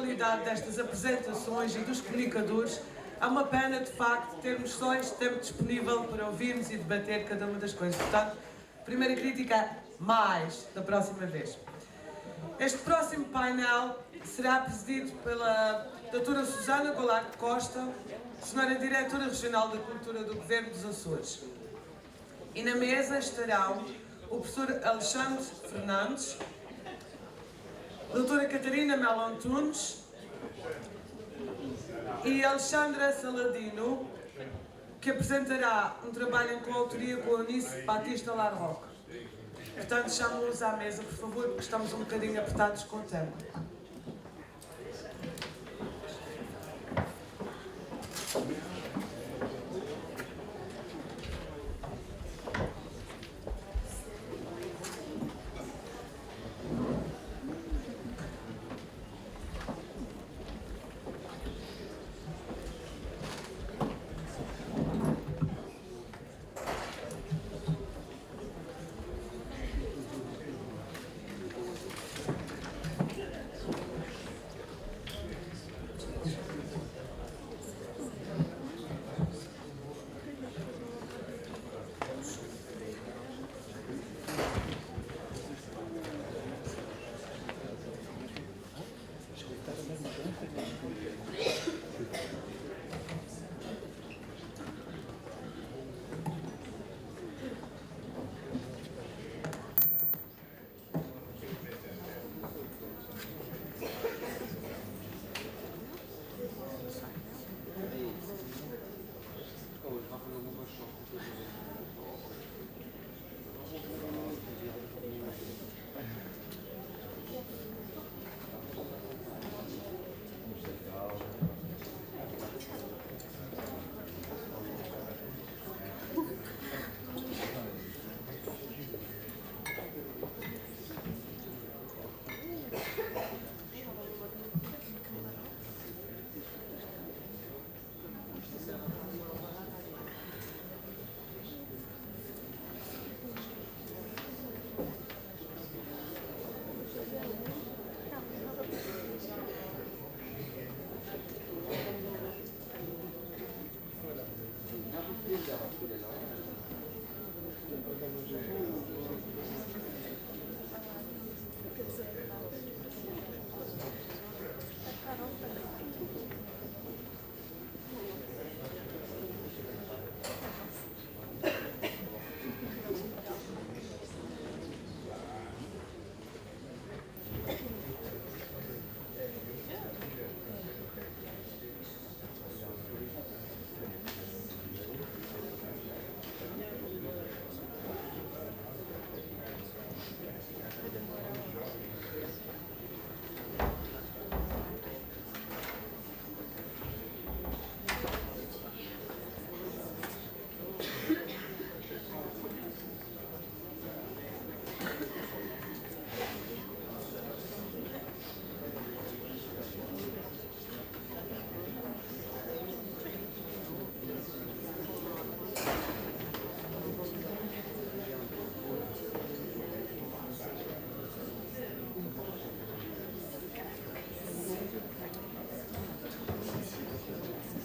qualidade destas apresentações e dos comunicadores, é uma pena, de facto, termos só este tempo disponível para ouvirmos e debater cada uma das coisas. Portanto, primeira crítica, mais da próxima vez. Este próximo painel será presidido pela doutora Susana Goulart Costa, senhora Diretora Regional da Cultura do Governo dos Açores. E na mesa estarão o professor Alexandre Fernandes, a doutora Catarina Melo Antunes e Alexandra Saladino, que apresentará um trabalho em coautoria com a Eunice Batista Larroque. Portanto, chamo-os à mesa, por favor, porque estamos um bocadinho apertados com o tempo.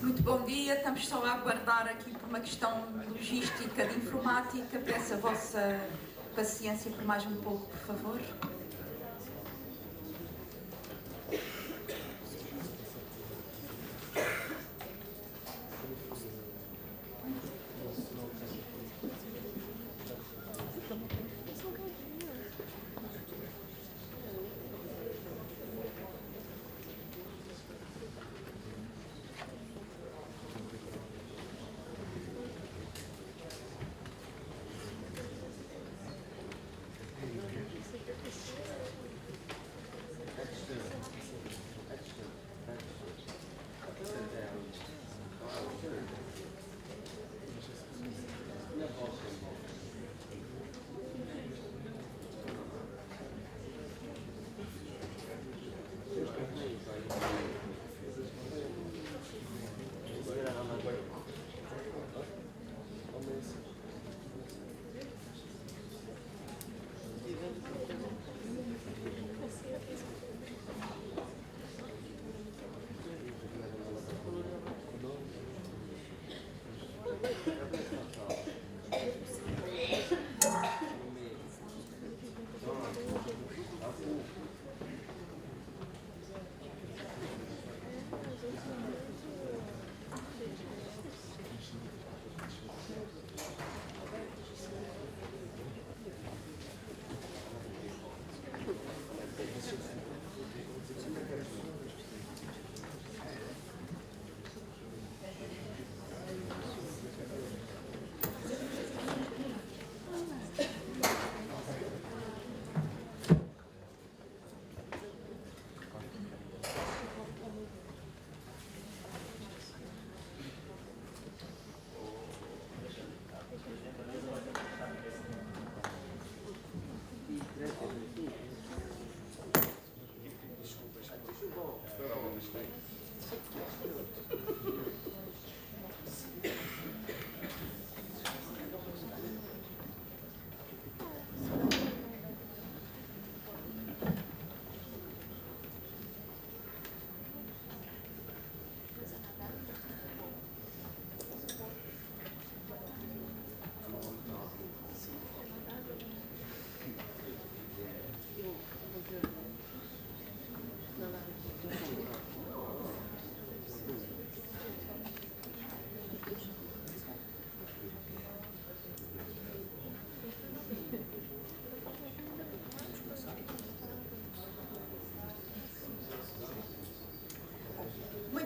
Muito bom dia, estamos só a aguardar aqui por uma questão logística de informática. Peço a vossa paciência por mais um pouco, por favor.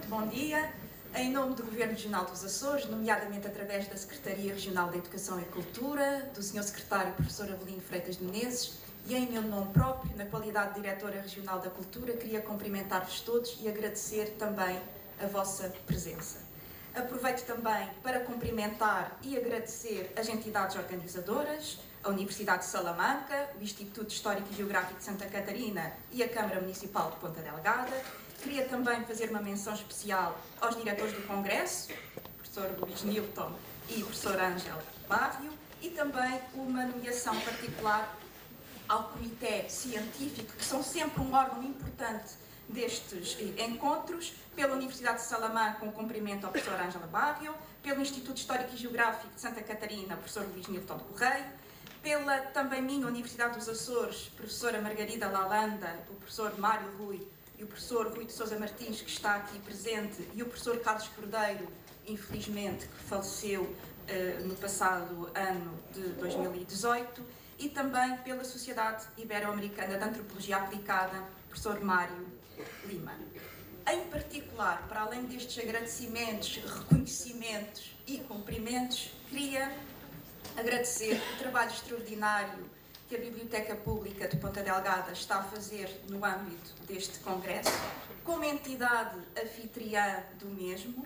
Bom dia. Em nome do Governo Regional dos Açores, nomeadamente através da Secretaria Regional da Educação e Cultura, do Sr. Secretário Professor Avelino Freitas de Menezes e em meu nome próprio, na qualidade de Diretora Regional da Cultura, queria cumprimentar-vos todos e agradecer também a vossa presença. Aproveito também para cumprimentar e agradecer as entidades organizadoras, a Universidade de Salamanca, o Instituto Histórico e Geográfico de Santa Catarina e a Câmara Municipal de Ponta Delgada. Queria também fazer uma menção especial aos diretores do Congresso, o professor Luís Newton e o professor Ângelo Barrio, e também uma nomeação particular ao Comitê Científico, que são sempre um órgão importante destes encontros, pela Universidade de Salamanca, um cumprimento ao professor Ângelo Barrio, pelo Instituto Histórico e Geográfico de Santa Catarina, o professor Luís Newton de Correia, pela também minha Universidade dos Açores, professora Margarida Lalanda, o professor Mário Rui e o professor Rui de Sousa Martins, que está aqui presente, e o professor Carlos Cordeiro, infelizmente, que faleceu no passado ano de 2018, e também pela Sociedade Ibero-Americana de Antropologia Aplicada, professor Mário Lima. Em particular, para além destes agradecimentos, reconhecimentos e cumprimentos, queria agradecer o trabalho extraordinário que a Biblioteca Pública de Ponta Delgada está a fazer no âmbito deste congresso, como entidade anfitriã do mesmo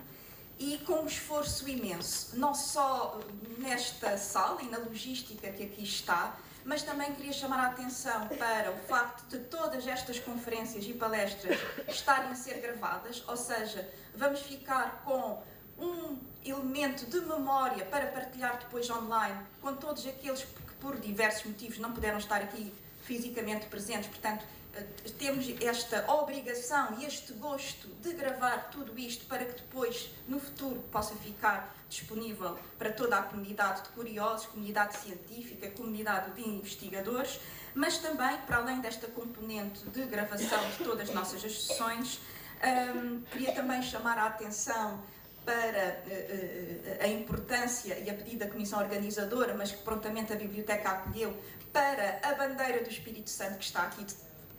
e com um esforço imenso, não só nesta sala e na logística que aqui está, mas também queria chamar a atenção para o facto de todas estas conferências e palestras estarem a ser gravadas, ou seja, vamos ficar com um elemento de memória para partilhar depois online com todos aqueles que por diversos motivos não puderam estar aqui fisicamente presentes. Portanto, temos esta obrigação e este gosto de gravar tudo isto para que depois, no futuro, possa ficar disponível para toda a comunidade de curiosos, comunidade científica, comunidade de investigadores, mas também, para além desta componente de gravação de todas as nossas sessões, queria também chamar a atenção para a importância e a pedido da Comissão Organizadora, mas que prontamente a Biblioteca acolheu, para a bandeira do Espírito Santo que está aqui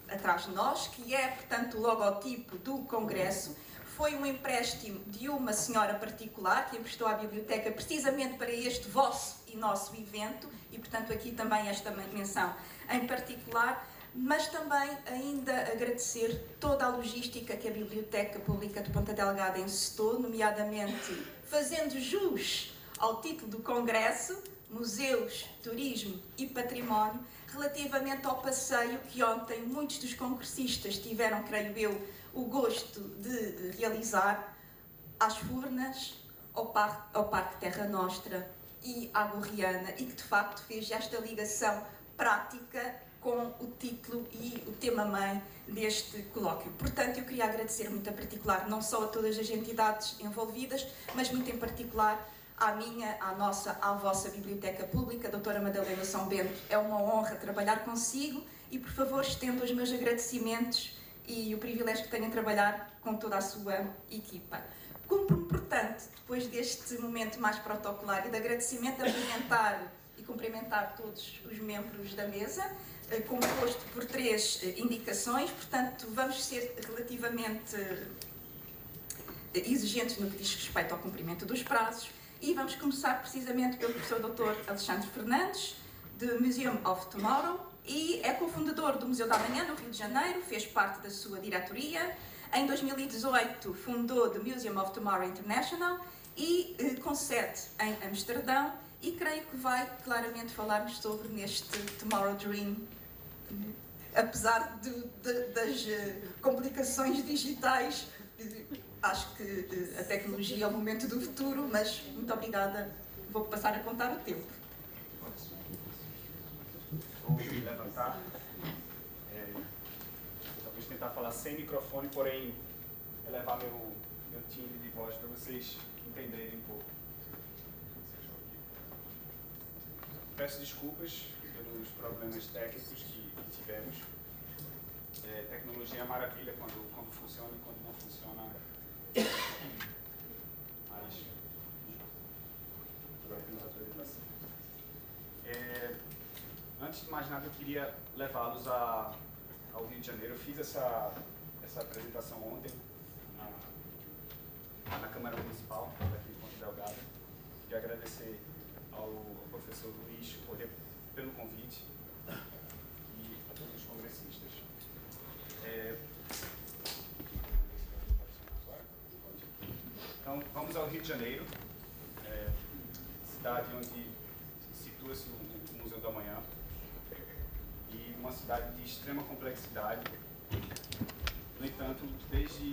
atrás de nós, que é, portanto, o logotipo do Congresso. Foi um empréstimo de uma senhora particular que emprestou à Biblioteca precisamente para este vosso e nosso evento, e, portanto, aqui também esta menção em particular, mas também ainda agradecer toda a logística que a Biblioteca Pública de Ponta Delgada encetou, nomeadamente fazendo jus ao título do Congresso, Museus, Turismo e Património, relativamente ao passeio que ontem muitos dos congressistas tiveram, creio eu, o gosto de realizar às Furnas, ao Parque Terra Nostra e à Gorriana, e que de facto fez esta ligação prática com o título e o tema-mãe deste colóquio. Portanto, eu queria agradecer muito em particular, não só a todas as entidades envolvidas, mas muito em particular à minha, à nossa, à vossa Biblioteca Pública, Doutora Madalena São Bento. É uma honra trabalhar consigo e, por favor, estendo os meus agradecimentos e o privilégio que tenho em trabalhar com toda a sua equipa. Cumpre-me, portanto, depois deste momento mais protocolar e de agradecimento, apresentar e cumprimentar todos os membros da mesa, composto por 3 indicações. Portanto, vamos ser relativamente exigentes no que diz respeito ao cumprimento dos prazos e vamos começar precisamente pelo professor Dr. Alexandre Fernandes, do Museum of Tomorrow, e é cofundador do Museu da Amanhã, no Rio de Janeiro, fez parte da sua diretoria. Em 2018 fundou The Museum of Tomorrow International e com sede em Amsterdão, e creio que vai claramente falar-nos sobre neste Tomorrow Dream, apesar das complicações digitais. Acho que a tecnologia é o momento do futuro, mas muito obrigada. Vou passar a contar o tempo. Vou me levantar. Talvez tentar falar sem microfone, porém elevar meu timbre de voz para vocês entenderem um pouco. Peço desculpas pelos problemas técnicos que tivemos. Tecnologia é maravilha quando funciona e quando não funciona. Mas agora temos a apresentação. Antes de mais nada, eu queria levá-los ao Rio de Janeiro. Eu fiz essa apresentação ontem na Câmara Municipal, aqui em Ponte Delgado. Queria agradecer ao professor Luiz pelo convite e a todos os congressistas. Então, vamos ao Rio de Janeiro, cidade onde situa-se o Museu da Manhã, e uma cidade de extrema complexidade. No entanto, desde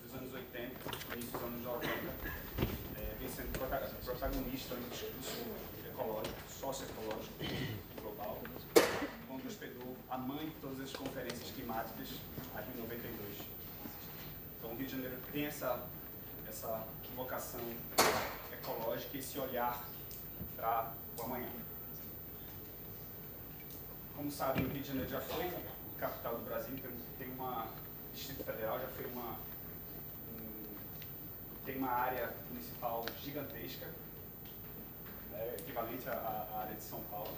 os anos 80, início dos anos 90, vem sendo protagonista do discurso ecológico, socioecológico global, quando hospedou a mãe de todas as conferências climáticas, a Rio 92. Então, o Rio de Janeiro tem essa vocação ecológica e esse olhar para o amanhã. Como sabem, o Rio de Janeiro já foi capital do Brasil, tem uma Distrito Federal, já foi tem uma área municipal gigantesca, equivalente à área de São Paulo.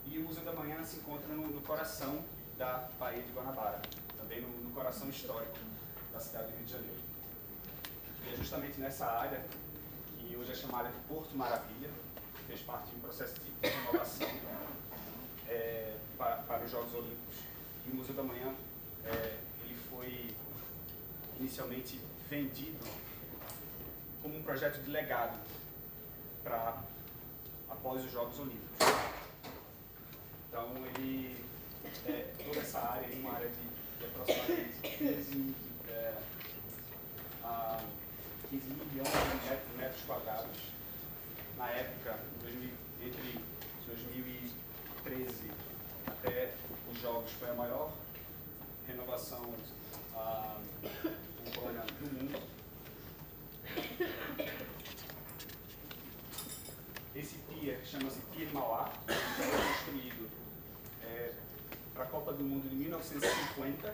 E o Museu da Manhã se encontra no coração da Baía de Guanabara, também no coração histórico da cidade do Rio de Janeiro. E é justamente nessa área, que hoje é chamada de Porto Maravilha, que fez parte de um processo de renovação para os Jogos Olímpicos. E o Museu da Manhã ele foi inicialmente vendido como um projeto de legado para após os Jogos Olímpicos. Então, toda essa área é uma área de aproximadamente 15 milhões de metros quadrados. Na época, entre 2013 até os Jogos, foi a maior renovação urbana do mundo. Esse pier chama-se Pier Mauá, foi construído para a Copa do Mundo de 1950.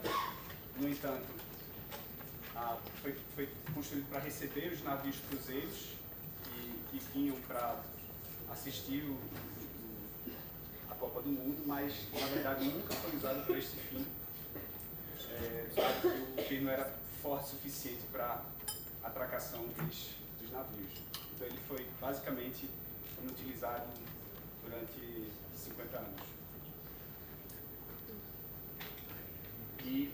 No entanto, foi construído para receber os navios cruzeiros que vinham para assistir a Copa do Mundo, mas na verdade nunca foi usado para este fim, já que o pier não era forte o suficiente para a atracação dos navios. Então ele foi basicamente inutilizado durante 50 anos. E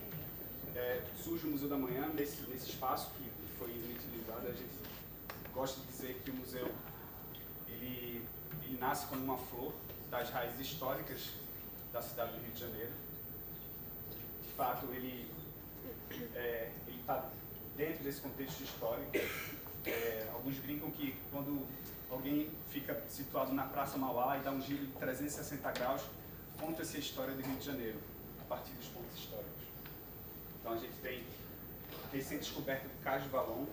surge o Museu da Manhã nesse espaço que foi inutilizado. A gente gosta de dizer que o museu ele nasce como uma flor das raízes históricas da cidade do Rio de Janeiro. De fato, ele está dentro desse contexto histórico. Alguns brincam que quando alguém fica situado na Praça Mauá e dá um giro de 360 graus, conta-se a história do Rio de Janeiro, a partir dos pontos históricos. Então a gente tem a recente descoberta do Cais do Valon,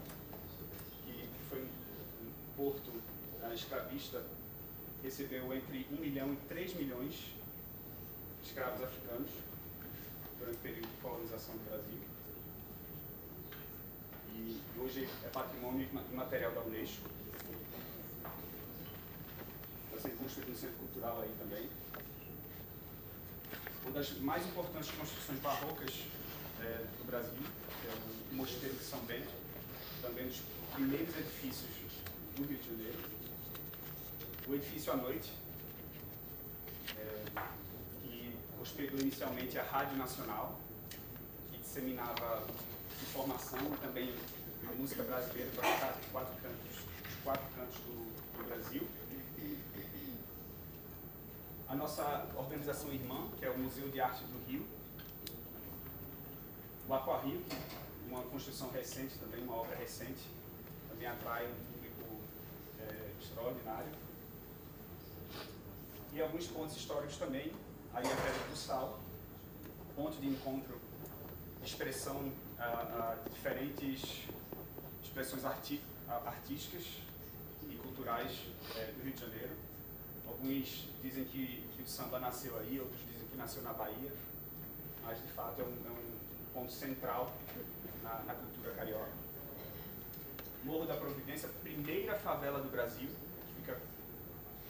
que foi um porto escravista, recebeu entre 1 milhão e 3 milhões de escravos africanos durante o período de colonização do Brasil. E hoje é patrimônio imaterial da Unesco. Está sendo construído no Centro Cultural aí também. Uma das mais importantes construções barrocas do Brasil, que é o Mosteiro de São Bento, também um dos primeiros edifícios do Rio de Janeiro. O edifício à noite, que hospedou inicialmente a Rádio Nacional, que disseminava informação e também a música brasileira para os quatro cantos do Brasil. A nossa organização irmã, que é o Museu de Arte do Rio. O Aquarrio, uma construção recente também, uma obra recente, também atrai um público extraordinário. E alguns pontos históricos também, aí a Pedra do Sal, ponto de encontro, expressão de diferentes expressões artísticas e culturais do Rio de Janeiro. Alguns dizem que o samba nasceu aí, outros dizem que nasceu na Bahia, mas de fato é um ponto central na cultura carioca. Morro da Providência, primeira favela do Brasil, que fica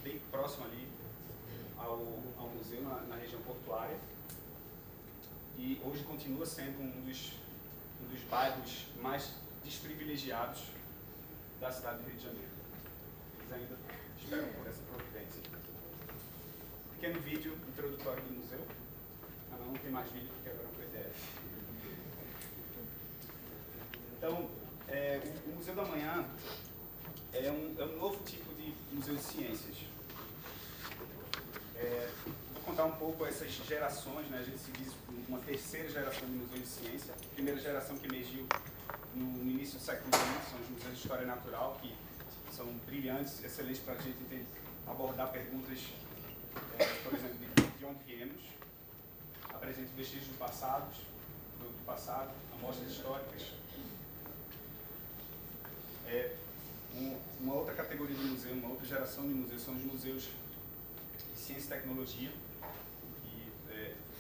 bem próximo ali ao museu, na região portuária. E hoje continua sendo um dos bairros mais desprivilegiados da cidade do Rio de Janeiro. Eles ainda esperam por essa providência. Pequeno vídeo introdutório do museu. Não tem mais vídeo porque agora é um PDF. Então, o Museu da Manhã é um novo tipo de museu de ciências. Vou contar um pouco essas gerações, né? A gente se diz uma terceira geração de museu de ciência. A primeira geração que emergiu no início do século XX são os museus de história natural, que são brilhantes, excelentes para a gente abordar perguntas, por exemplo, de onde viemos, apresentam vestígios do passado, amostras históricas. Uma outra categoria de museu, uma outra geração de museus são os museus de ciência e tecnologia, que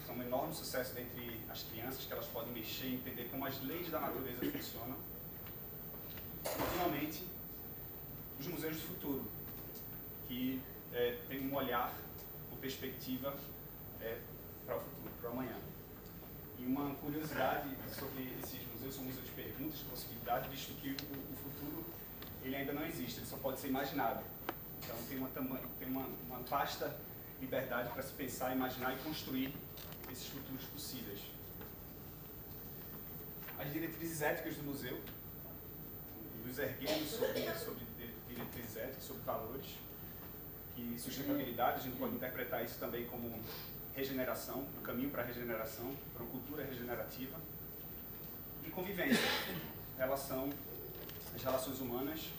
são um enorme sucesso dentre as crianças, que elas podem mexer e entender como as leis da natureza funcionam. E, finalmente, os museus do futuro, que têm um olhar, uma perspectiva para o futuro, para o amanhã. E uma curiosidade sobre esses museus, são museus de perguntas, de possibilidades, visto que o futuro ele ainda não existe, ele só pode ser imaginado. Então tem uma vasta liberdade para se pensar, imaginar e construir esses futuros possíveis. As diretrizes éticas do museu, nos erguemos sobre diretrizes éticas, sobre valores, e sustentabilidade, a gente pode interpretar isso também como regeneração, o caminho para a regeneração, para uma cultura regenerativa. E convivência, as relações humanas,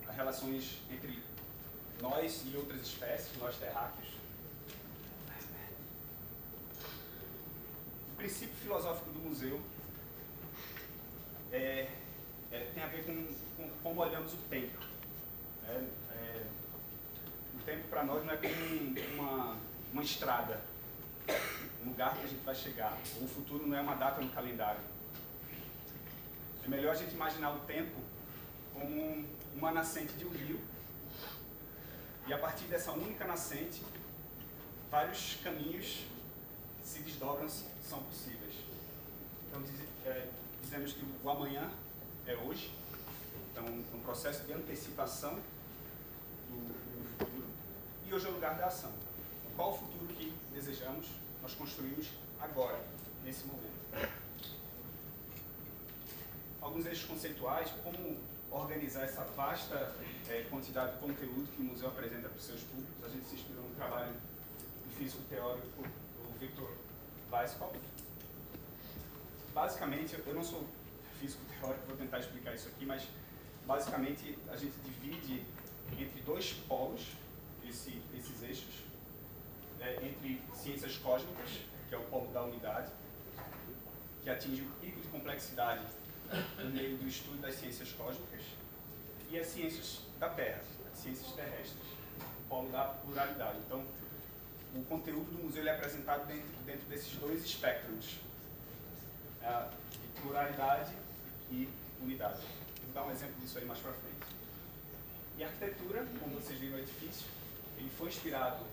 as relações entre nós e outras espécies, nós terráqueos. O princípio filosófico do museu tem a ver com como olhamos o tempo. O tempo para nós não é como uma estrada, um lugar que a gente vai chegar. O futuro não é uma data no calendário. É melhor a gente imaginar o tempo como uma nascente de um rio, e a partir dessa única nascente, vários caminhos se desdobram, são possíveis. Então dizemos que o amanhã é hoje, então um processo de antecipação do futuro, e hoje é o lugar da ação. Qual o futuro que desejamos, nós construímos agora, nesse momento. Alguns eixos conceituais, como organizar essa vasta quantidade de conteúdo que o museu apresenta para os seus públicos. A gente se inspirou no trabalho do físico teórico do Victor Weisskopf. Basicamente, eu não sou físico teórico, vou tentar explicar isso aqui, mas basicamente a gente divide entre dois polos esses eixos, entre ciências cósmicas, que é o polo da unidade, que atinge o pico de complexidade no meio do estudo das ciências cósmicas, e as ciências da Terra, as ciências terrestres, o polo da pluralidade. Então, o conteúdo do museu ele é apresentado dentro desses dois espectros, de pluralidade e unidade. Vou dar um exemplo disso aí mais para frente. E a arquitetura, como vocês viram no edifício, ele foi inspirado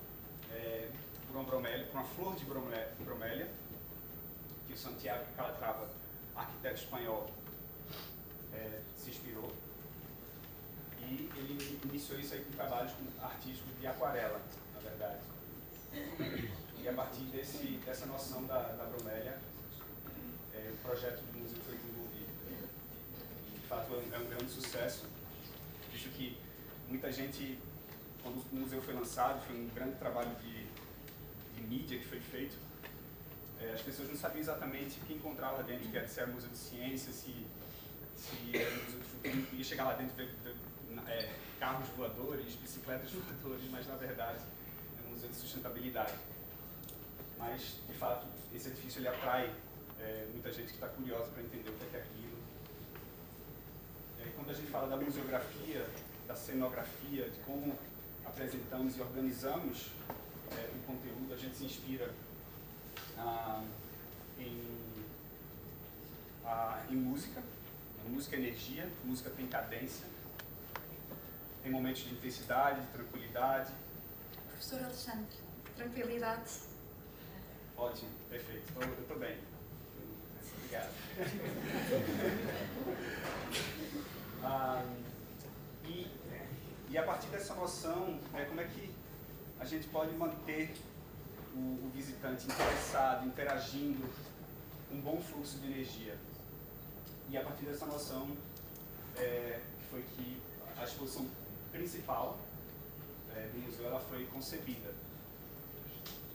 por uma flor de bromélia, que o Santiago Calatrava, arquiteto espanhol, se inspirou. E ele iniciou isso aí com trabalhos artísticos de aquarela, na verdade. E a partir dessa noção da bromélia, o projeto do museu foi desenvolvido. E, de fato, é um grande sucesso, visto que muita gente, quando o museu foi lançado, foi um grande trabalho de mídia que foi feito. As pessoas não sabiam exatamente o que encontrar lá dentro, se era museu de ciência, se era museu de futuro, ia chegar lá dentro e ver carros voadores, bicicletas voadores, mas na verdade é um museu de sustentabilidade. Mas, de fato, esse edifício ele atrai muita gente que está curiosa para entender o que é aquilo. Quando a gente fala da museografia, da cenografia, de como apresentamos e organizamos o conteúdo, a gente se inspira em música. Música é energia, música tem cadência, tem momentos de intensidade, de tranquilidade. Professor Alexandre, tranquilidade. Ótimo, perfeito, eu estou bem. Obrigado. E a partir dessa noção, como é que a gente pode manter o visitante interessado, interagindo, um bom fluxo de energia? E a partir dessa noção, foi que a exposição principal do museu ela foi concebida.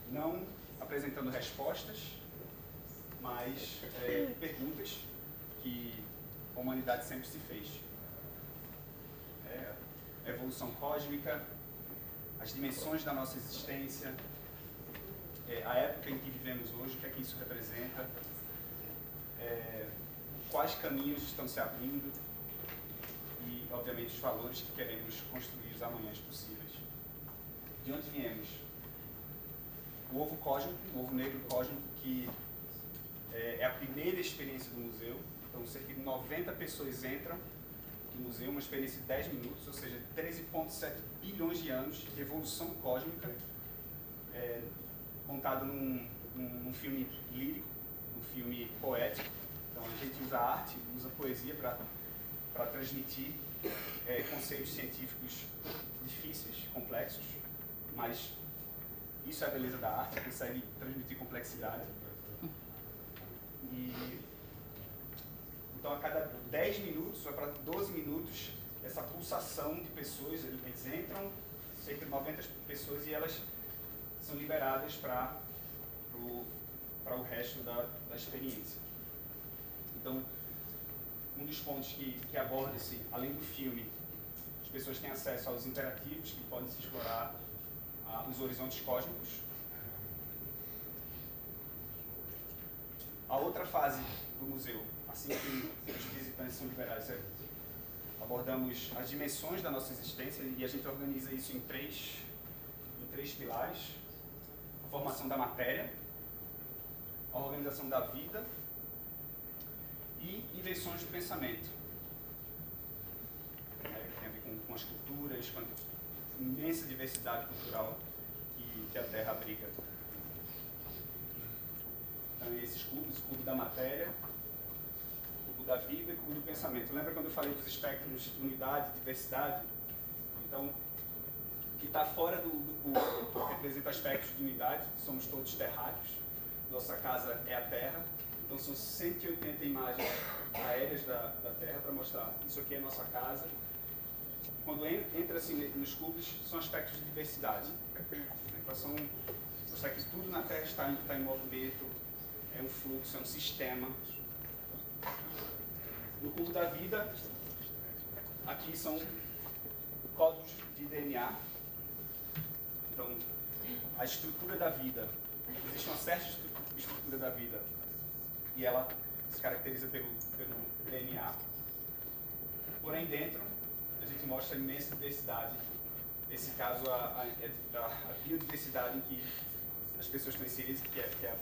Não apresentando respostas, mas perguntas que a humanidade sempre se fez. A evolução cósmica, as dimensões da nossa existência, a época em que vivemos hoje, o que é que isso representa, quais caminhos estão se abrindo e, obviamente, os valores que queremos construir os amanhãs possíveis. De onde viemos? O ovo cósmico, o ovo negro cósmico, que é a primeira experiência do museu. Então, cerca de 90 pessoas entram no museu, uma experiência de 10 minutos, ou seja, 13,7 bilhões de anos de evolução cósmica, contado num filme lírico, num filme poético. Então, a gente usa arte, usa poesia para transmitir conceitos científicos difíceis, complexos, mas isso é a beleza da arte, consegue transmitir complexidade. Então, a cada 10 minutos, ou para 12 minutos, essa pulsação de pessoas, eles entram, cerca de 90 pessoas, e elas são liberadas para o resto da experiência. Então, um dos pontos que aborda-se, além do filme, as pessoas têm acesso aos interativos, que podem se explorar os horizontes cósmicos. A outra fase do museu, assim que os visitantes são liberados, abordamos as dimensões da nossa existência e a gente organiza isso em três pilares: a formação da matéria, a organização da vida e invenções do pensamento. Que tem a ver com as culturas, com a imensa diversidade cultural que a Terra abriga. Então, esses cubos, o cubo da matéria, o cubo da vida e o cubo do pensamento. Lembra quando eu falei dos espectros de unidade, diversidade? Então, o que está fora do cubo representa aspectos de unidade, somos todos terráqueos, nossa casa é a Terra, então são 180 imagens aéreas da Terra para mostrar isso aqui é a nossa casa. Quando entra assim nos cubos, são aspectos de diversidade. Então, mostrar que tudo na Terra está em movimento, é um fluxo, é um sistema. No cubo da vida, aqui são códigos de DNA. Então, a estrutura da vida, existe uma certa estrutura da vida e ela se caracteriza pelo DNA. Porém, dentro, a gente que mostra a imensa diversidade. Nesse caso, a biodiversidade em que as pessoas estão inseridas, que é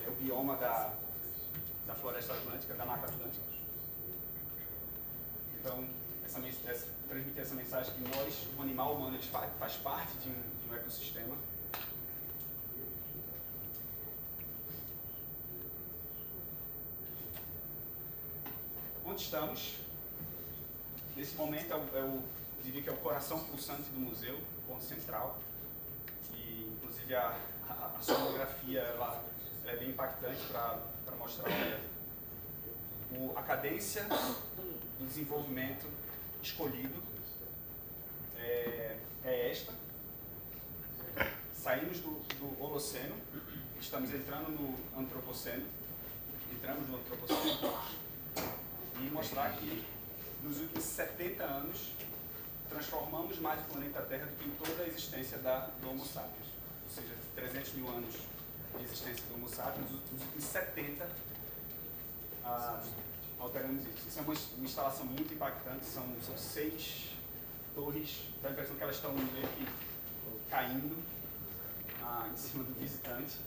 o bioma da floresta atlântica, da Mata Atlântica. Então, transmitir essa mensagem que nós, o animal humano, ele faz parte de um ecossistema. Onde estamos? Nesse momento, diria que é o coração pulsante do museu, o ponto central. E, inclusive, a sonografia ela é bem impactante para mostrar a cadência do desenvolvimento escolhido é esta. Saímos do Holoceno, estamos entrando no Antropoceno, e mostrar que nos últimos 70 anos transformamos mais o planeta Terra do que em toda a existência do Homo sapiens. Ou seja, 300 mil anos de existência do Homo sapiens, nos últimos 70 alteramos isso. Isso é uma instalação muito impactante, são 6 torres, dá a impressão que elas estão meio que caindo em cima do visitante.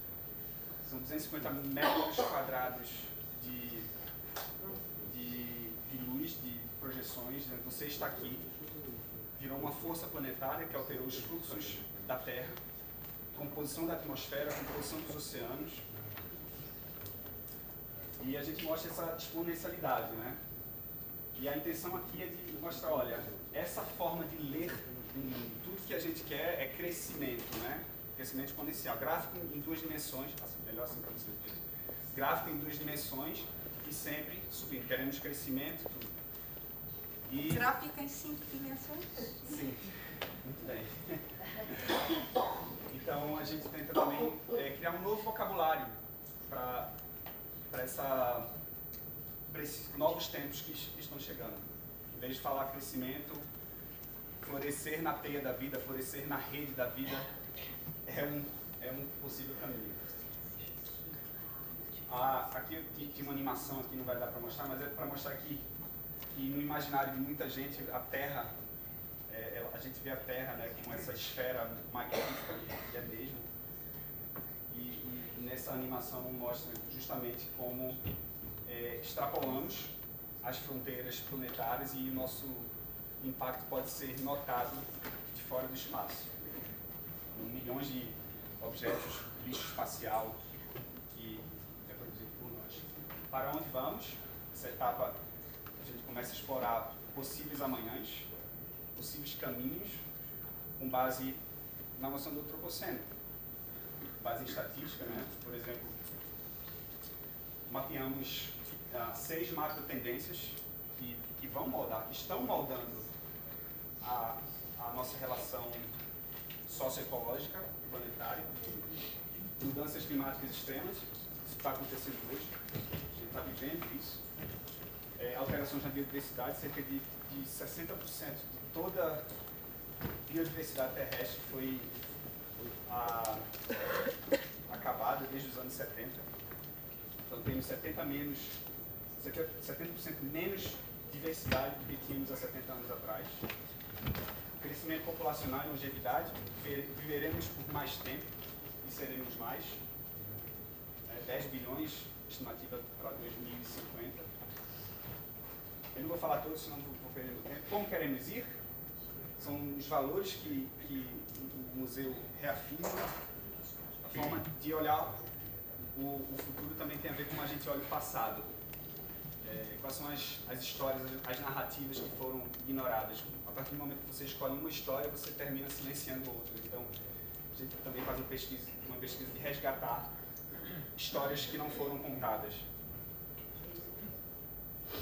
São 250 metros quadrados de luz, de projeções. Você está aqui, virou uma força planetária que alterou os fluxos da Terra, composição da atmosfera, composição dos oceanos. E a gente mostra essa exponencialidade, né? E a intenção aqui é de mostrar, olha, essa forma de ler o mundo, tudo que a gente quer é crescimento, né? Crescimento exponencial. Gráfico em 2 dimensões, melhor assim para vocês verem. Gráfico em 2 dimensões e sempre subindo. Queremos crescimento, tudo. E... Gráfica em 5 dimensões? Sim, muito bem. Então a gente tenta também criar um novo vocabulário para esses novos tempos que estão chegando. Em vez de falar crescimento, florescer na teia da vida, florescer na rede da vida, é um possível caminho. Aqui tem uma animação, aqui não vai dar para mostrar, mas é para mostrar que no imaginário de muita gente, a Terra, a gente vê a Terra, né, como essa esfera magnífica, e é mesmo. E nessa animação mostra justamente como extrapolamos as fronteiras planetárias e o nosso impacto pode ser notado de fora do espaço. Com milhões de objetos, lixo espacial que é produzido por nós. Para onde vamos? Essa etapa a gente começa a explorar possíveis amanhãs, possíveis caminhos, com base na noção do antropoceno, base em estatística, né? Por exemplo, mapeamos 6 macro tendências que vão moldar, que estão moldando a nossa relação socioecológica e planetária. Mudanças climáticas extremas, isso está acontecendo hoje, a gente está vivendo isso. Alterações na biodiversidade, cerca de 60% de toda a biodiversidade terrestre foi acabada desde os anos 70. Então temos 70% menos diversidade do que tínhamos há 70 anos atrás. Crescimento populacional e longevidade, viveremos por mais tempo e seremos mais. 10 bilhões, estimativa para 2050. Eu não vou falar todos, senão vou perder o tempo. Como queremos ir? São os valores que o museu reafirma. A forma de olhar o futuro também tem a ver com como a gente olha o passado. Quais são as histórias, as narrativas que foram ignoradas. A partir do momento que você escolhe uma história, você termina silenciando outras. Então, a gente também faz uma pesquisa de resgatar histórias que não foram contadas.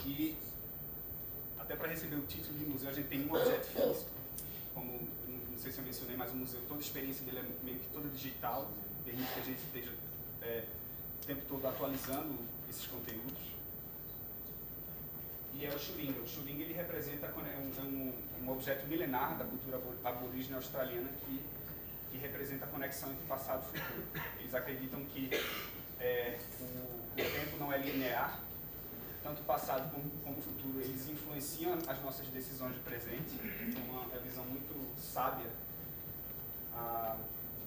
E, até para receber o título de museu, a gente tem um objeto físico, como, não sei se eu mencionei, mas o museu, toda a experiência dele é meio que toda digital, permite que a gente esteja o tempo todo atualizando esses conteúdos. E é o Xuringa. O Xuringa ele representa um objeto milenar da cultura aborígene australiana que representa a conexão entre passado e futuro. Eles acreditam que o tempo não é linear, tanto o passado como o futuro, eles influenciam as nossas decisões de presente. Então, uma visão muito sábia de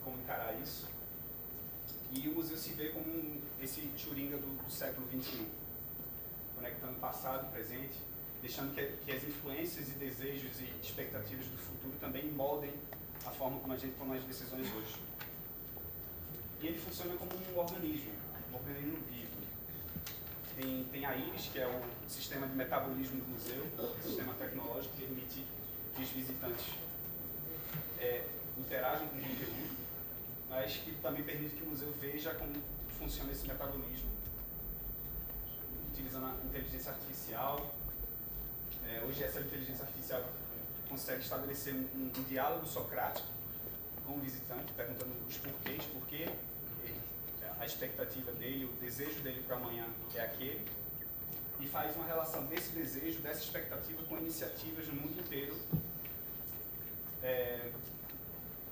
como encarar isso. E o museu se vê como esse Turinga do século XXI, conectando passado e presente, deixando que as influências e desejos e expectativas do futuro também moldem a forma como a gente toma as decisões hoje. E ele funciona como um organismo vivo. Tem a IRIS, que é o sistema de metabolismo do museu, um sistema tecnológico que permite que os visitantes interajam com o conteúdo, mas que também permite que o museu veja como funciona esse metabolismo, utilizando a inteligência artificial. Hoje essa inteligência artificial consegue estabelecer um diálogo socrático com o visitante, perguntando os porquês, por que a expectativa dele, o desejo dele para amanhã é aquele, e faz uma relação desse desejo, dessa expectativa com iniciativas no mundo inteiro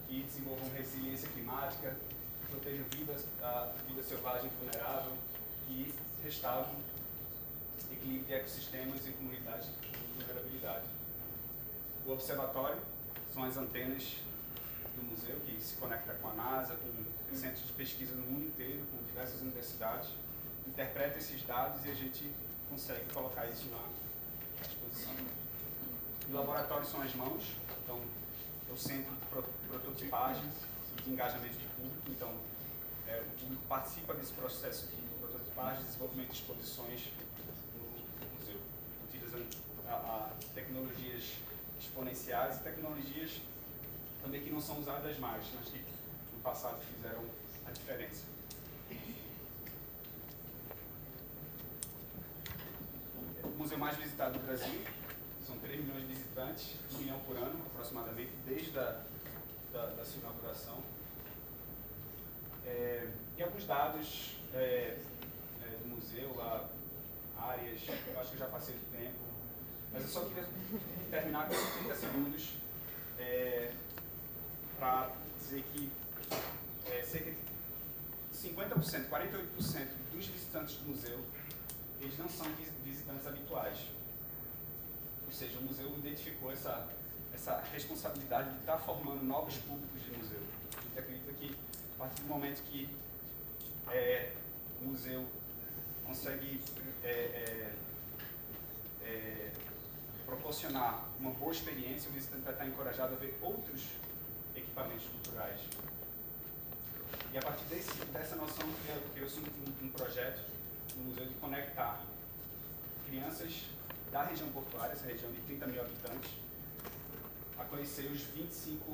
que desenvolvam resiliência climática, protejam a vida selvagem vulnerável e restauram equilíbrio de ecossistemas e comunidades de vulnerabilidade. O observatório são as antenas do museu, que se conecta com a NASA, com centros de pesquisa no mundo inteiro, com diversas universidades, interpreta esses dados e a gente consegue colocar isso à exposição. O laboratório são as mãos, então é o centro de prototipagem e de engajamento de público, então o público participa desse processo de prototipagem, desenvolvimento de exposições no museu, utilizando tecnologias exponenciais e tecnologias também que não são usadas mais, mas que no passado fizeram a diferença. O museu mais visitado do Brasil, são 3 milhões de visitantes, 1 milhão por ano aproximadamente, desde a sua inauguração. E alguns dados do museu, áreas, eu acho que eu já passei do tempo, mas eu só queria terminar com 30 segundos para dizer que cerca de 50%, 48% dos visitantes do museu, eles não são visitantes habituais. Ou seja, o museu identificou essa responsabilidade de estar formando novos públicos de museu. A gente acredita que, a partir do momento que o museu consegue proporcionar uma boa experiência, o visitante vai estar encorajado a ver outros equipamentos culturais. E a partir dessa noção, criou-se um projeto no museu de conectar crianças da região portuária, essa região de 30 mil habitantes, a conhecer os 25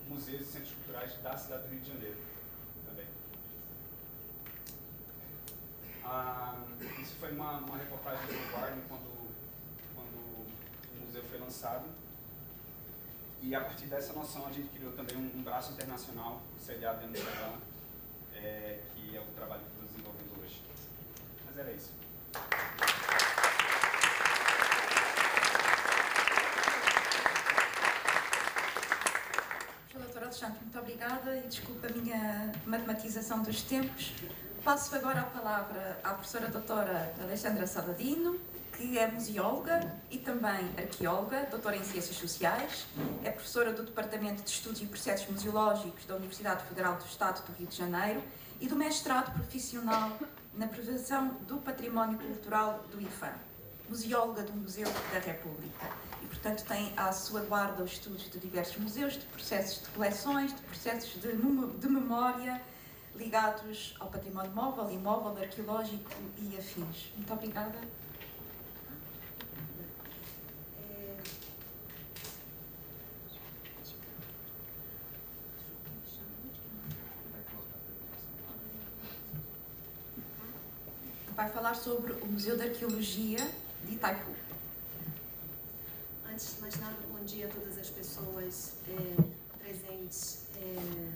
museus e centros culturais da cidade do Rio de Janeiro também. Isso foi uma reportagem do Guardian quando o museu foi lançado. E a partir dessa noção a gente criou também um braço internacional sediado em Amsterdã, que é o trabalho que estou desenvolvendo hoje. Mas era isso. Doutor Alexandre, muito obrigada e desculpa a minha matematização dos tempos. Passo agora a palavra à professora doutora Alexandra Saladino, que é museóloga e também arqueóloga, doutora em Ciências Sociais, é professora do Departamento de Estudos e Processos Museológicos da Universidade Federal do Estado do Rio de Janeiro e do mestrado profissional na Preservação do Património Cultural do IFAM, museóloga do Museu da República. E, portanto, tem à sua guarda os estudos de diversos museus, de processos de coleções, de processos de memória ligados ao património móvel, imóvel, arqueológico e afins. Muito obrigada. Vai falar sobre o Museu de Arqueologia de Itaipu. Antes de mais nada, bom dia a todas as pessoas presentes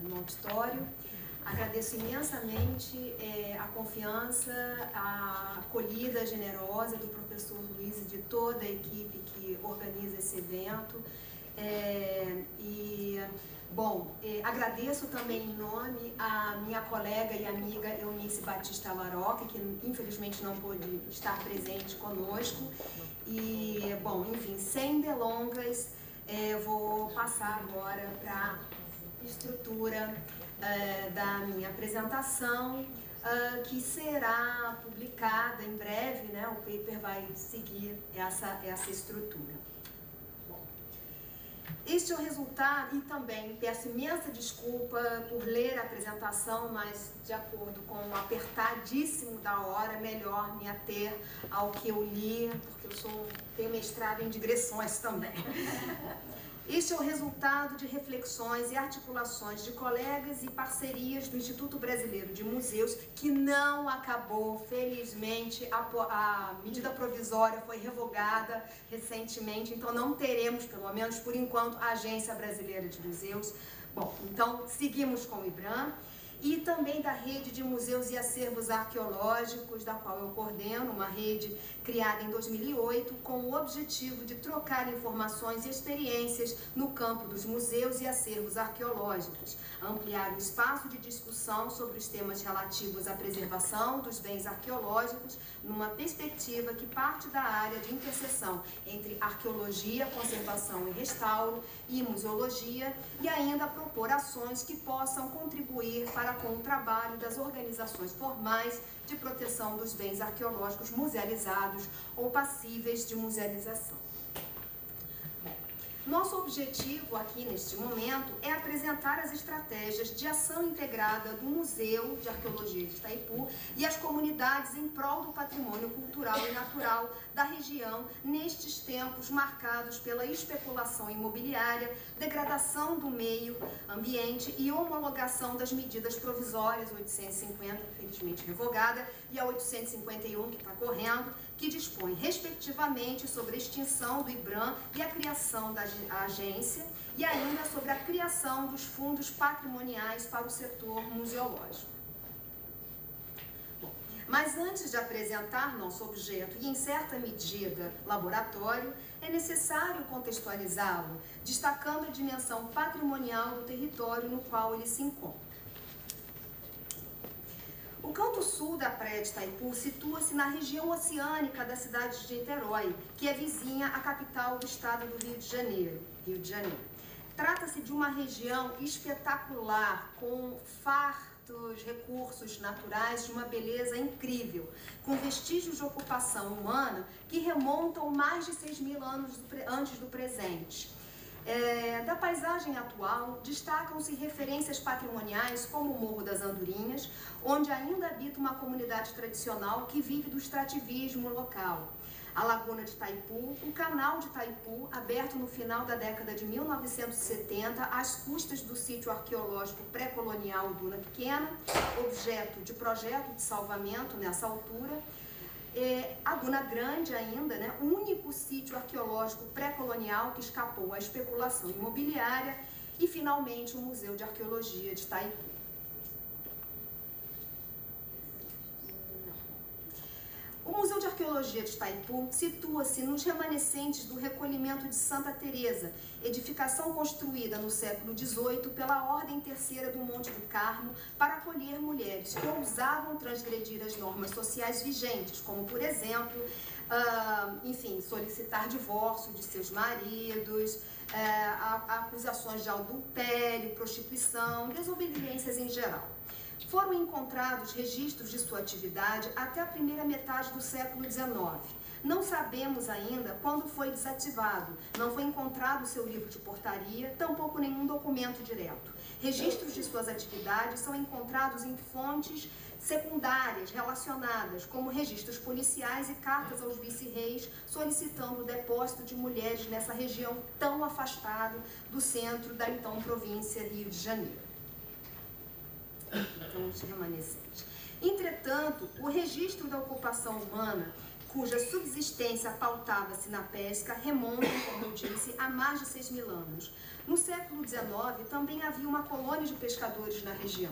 no auditório. Agradeço imensamente a confiança, a acolhida generosa do professor Luiz e de toda a equipe que organiza esse evento. E Bom, agradeço também em nome a minha colega e amiga Eunice Batista Laroque, que infelizmente não pôde estar presente conosco. E, bom, enfim, sem delongas, vou passar agora para a estrutura da minha apresentação, que será publicada em breve, né? O paper vai seguir essa estrutura. Este é o resultado, e também peço imensa desculpa por ler a apresentação, mas de acordo com o apertadíssimo da hora, melhor me ater ao que eu li, porque eu tenho mestrado em digressões também. Este é o resultado de reflexões e articulações de colegas e parcerias do Instituto Brasileiro de Museus, que não acabou, felizmente, a medida provisória foi revogada recentemente, então não teremos, pelo menos por enquanto, a Agência Brasileira de Museus. Bom, então seguimos com o IBRAM. E também da Rede de Museus e Acervos Arqueológicos, da qual eu coordeno, uma rede criada em 2008, com o objetivo de trocar informações e experiências no campo dos museus e acervos arqueológicos, ampliar o espaço de discussão sobre os temas relativos à preservação dos bens arqueológicos, numa perspectiva que parte da área de interseção entre arqueologia, conservação e restauro e museologia, e ainda propor ações que possam contribuir para com o trabalho das organizações formais de proteção dos bens arqueológicos musealizados ou passíveis de musealização. Nosso objetivo aqui neste momento é apresentar as estratégias de ação integrada do Museu de Arqueologia de Itaipu e as comunidades em prol do patrimônio cultural e natural da região nestes tempos marcados pela especulação imobiliária, degradação do meio ambiente e homologação das medidas provisórias 850, infelizmente revogada, e a 851, que está correndo, que dispõe, respectivamente, sobre a extinção do IBRAM e a criação da agência, e ainda sobre a criação dos fundos patrimoniais para o setor museológico. Bom, mas antes de apresentar nosso objeto, e em certa medida laboratório, é necessário contextualizá-lo, destacando a dimensão patrimonial do território no qual ele se encontra. O canto sul da praia de Itaipu situa-se na região oceânica da cidade de Niterói, que é vizinha à capital do estado do Rio de Janeiro. Trata-se de uma região espetacular, com fartos recursos naturais de uma beleza incrível, com vestígios de ocupação humana que remontam mais de 6.000 anos antes do presente. Da paisagem atual, destacam-se referências patrimoniais como o Morro das Andorinhas, onde ainda habita uma comunidade tradicional que vive do extrativismo local. A Laguna de Itaipu, o Canal de Itaipu, aberto no final da década de 1970, às custas do sítio arqueológico pré-colonial Duna Pequena, objeto de projeto de salvamento nessa altura. A Duna Grande ainda, né, o único sítio arqueológico pré-colonial que escapou à especulação imobiliária, e finalmente o Museu de Arqueologia de Itaipu. O Museu de Arqueologia de Itaipu situa-se nos remanescentes do recolhimento de Santa Teresa, edificação construída no século XVIII pela Ordem Terceira do Monte do Carmo para acolher mulheres que ousavam transgredir as normas sociais vigentes, como, por exemplo, solicitar divórcio de seus maridos, acusações de adultério, prostituição, desobediências em geral. Foram encontrados registros de sua atividade até a primeira metade do século XIX. Não sabemos ainda quando foi desativado, não foi encontrado seu livro de portaria, tampouco nenhum documento direto. Registros de suas atividades são encontrados em fontes secundárias relacionadas, como registros policiais e cartas aos vice-reis solicitando o depósito de mulheres nessa região tão afastada do centro da então província Rio de Janeiro. Então, os remanescentes. Entretanto, o registro da ocupação humana, cuja subsistência pautava-se na pesca, remonta, como eu disse, a mais de 6.000 anos. No século XIX, também havia uma colônia de pescadores na região.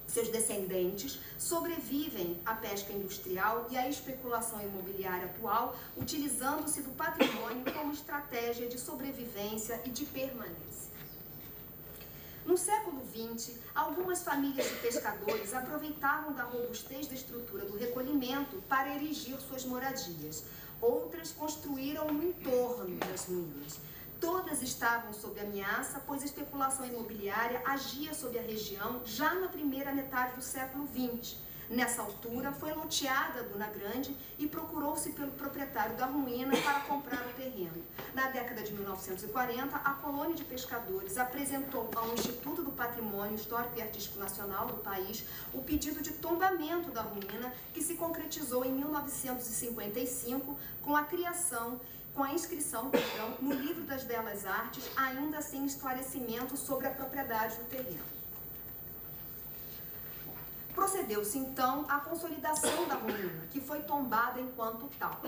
Seus descendentes sobrevivem à pesca industrial e à especulação imobiliária atual, utilizando-se do patrimônio como estratégia de sobrevivência e de permanência. No século XX, algumas famílias de pescadores aproveitavam da robustez da estrutura do recolhimento para erigir suas moradias. Outras construíram no entorno das ruínas. Todas estavam sob ameaça, pois a especulação imobiliária agia sobre a região já na primeira metade do século XX. Nessa altura, foi loteada a Duna Grande e procurou-se pelo proprietário da ruína para comprar o terreno. Na década de 1940, a colônia de pescadores apresentou ao Instituto do Patrimônio Histórico e Artístico Nacional do país o pedido de tombamento da ruína, que se concretizou em 1955 com a inscrição no Livro das Belas Artes, ainda sem esclarecimento sobre a propriedade do terreno. Procedeu-se, então, à consolidação da ruína, que foi tombada enquanto tal.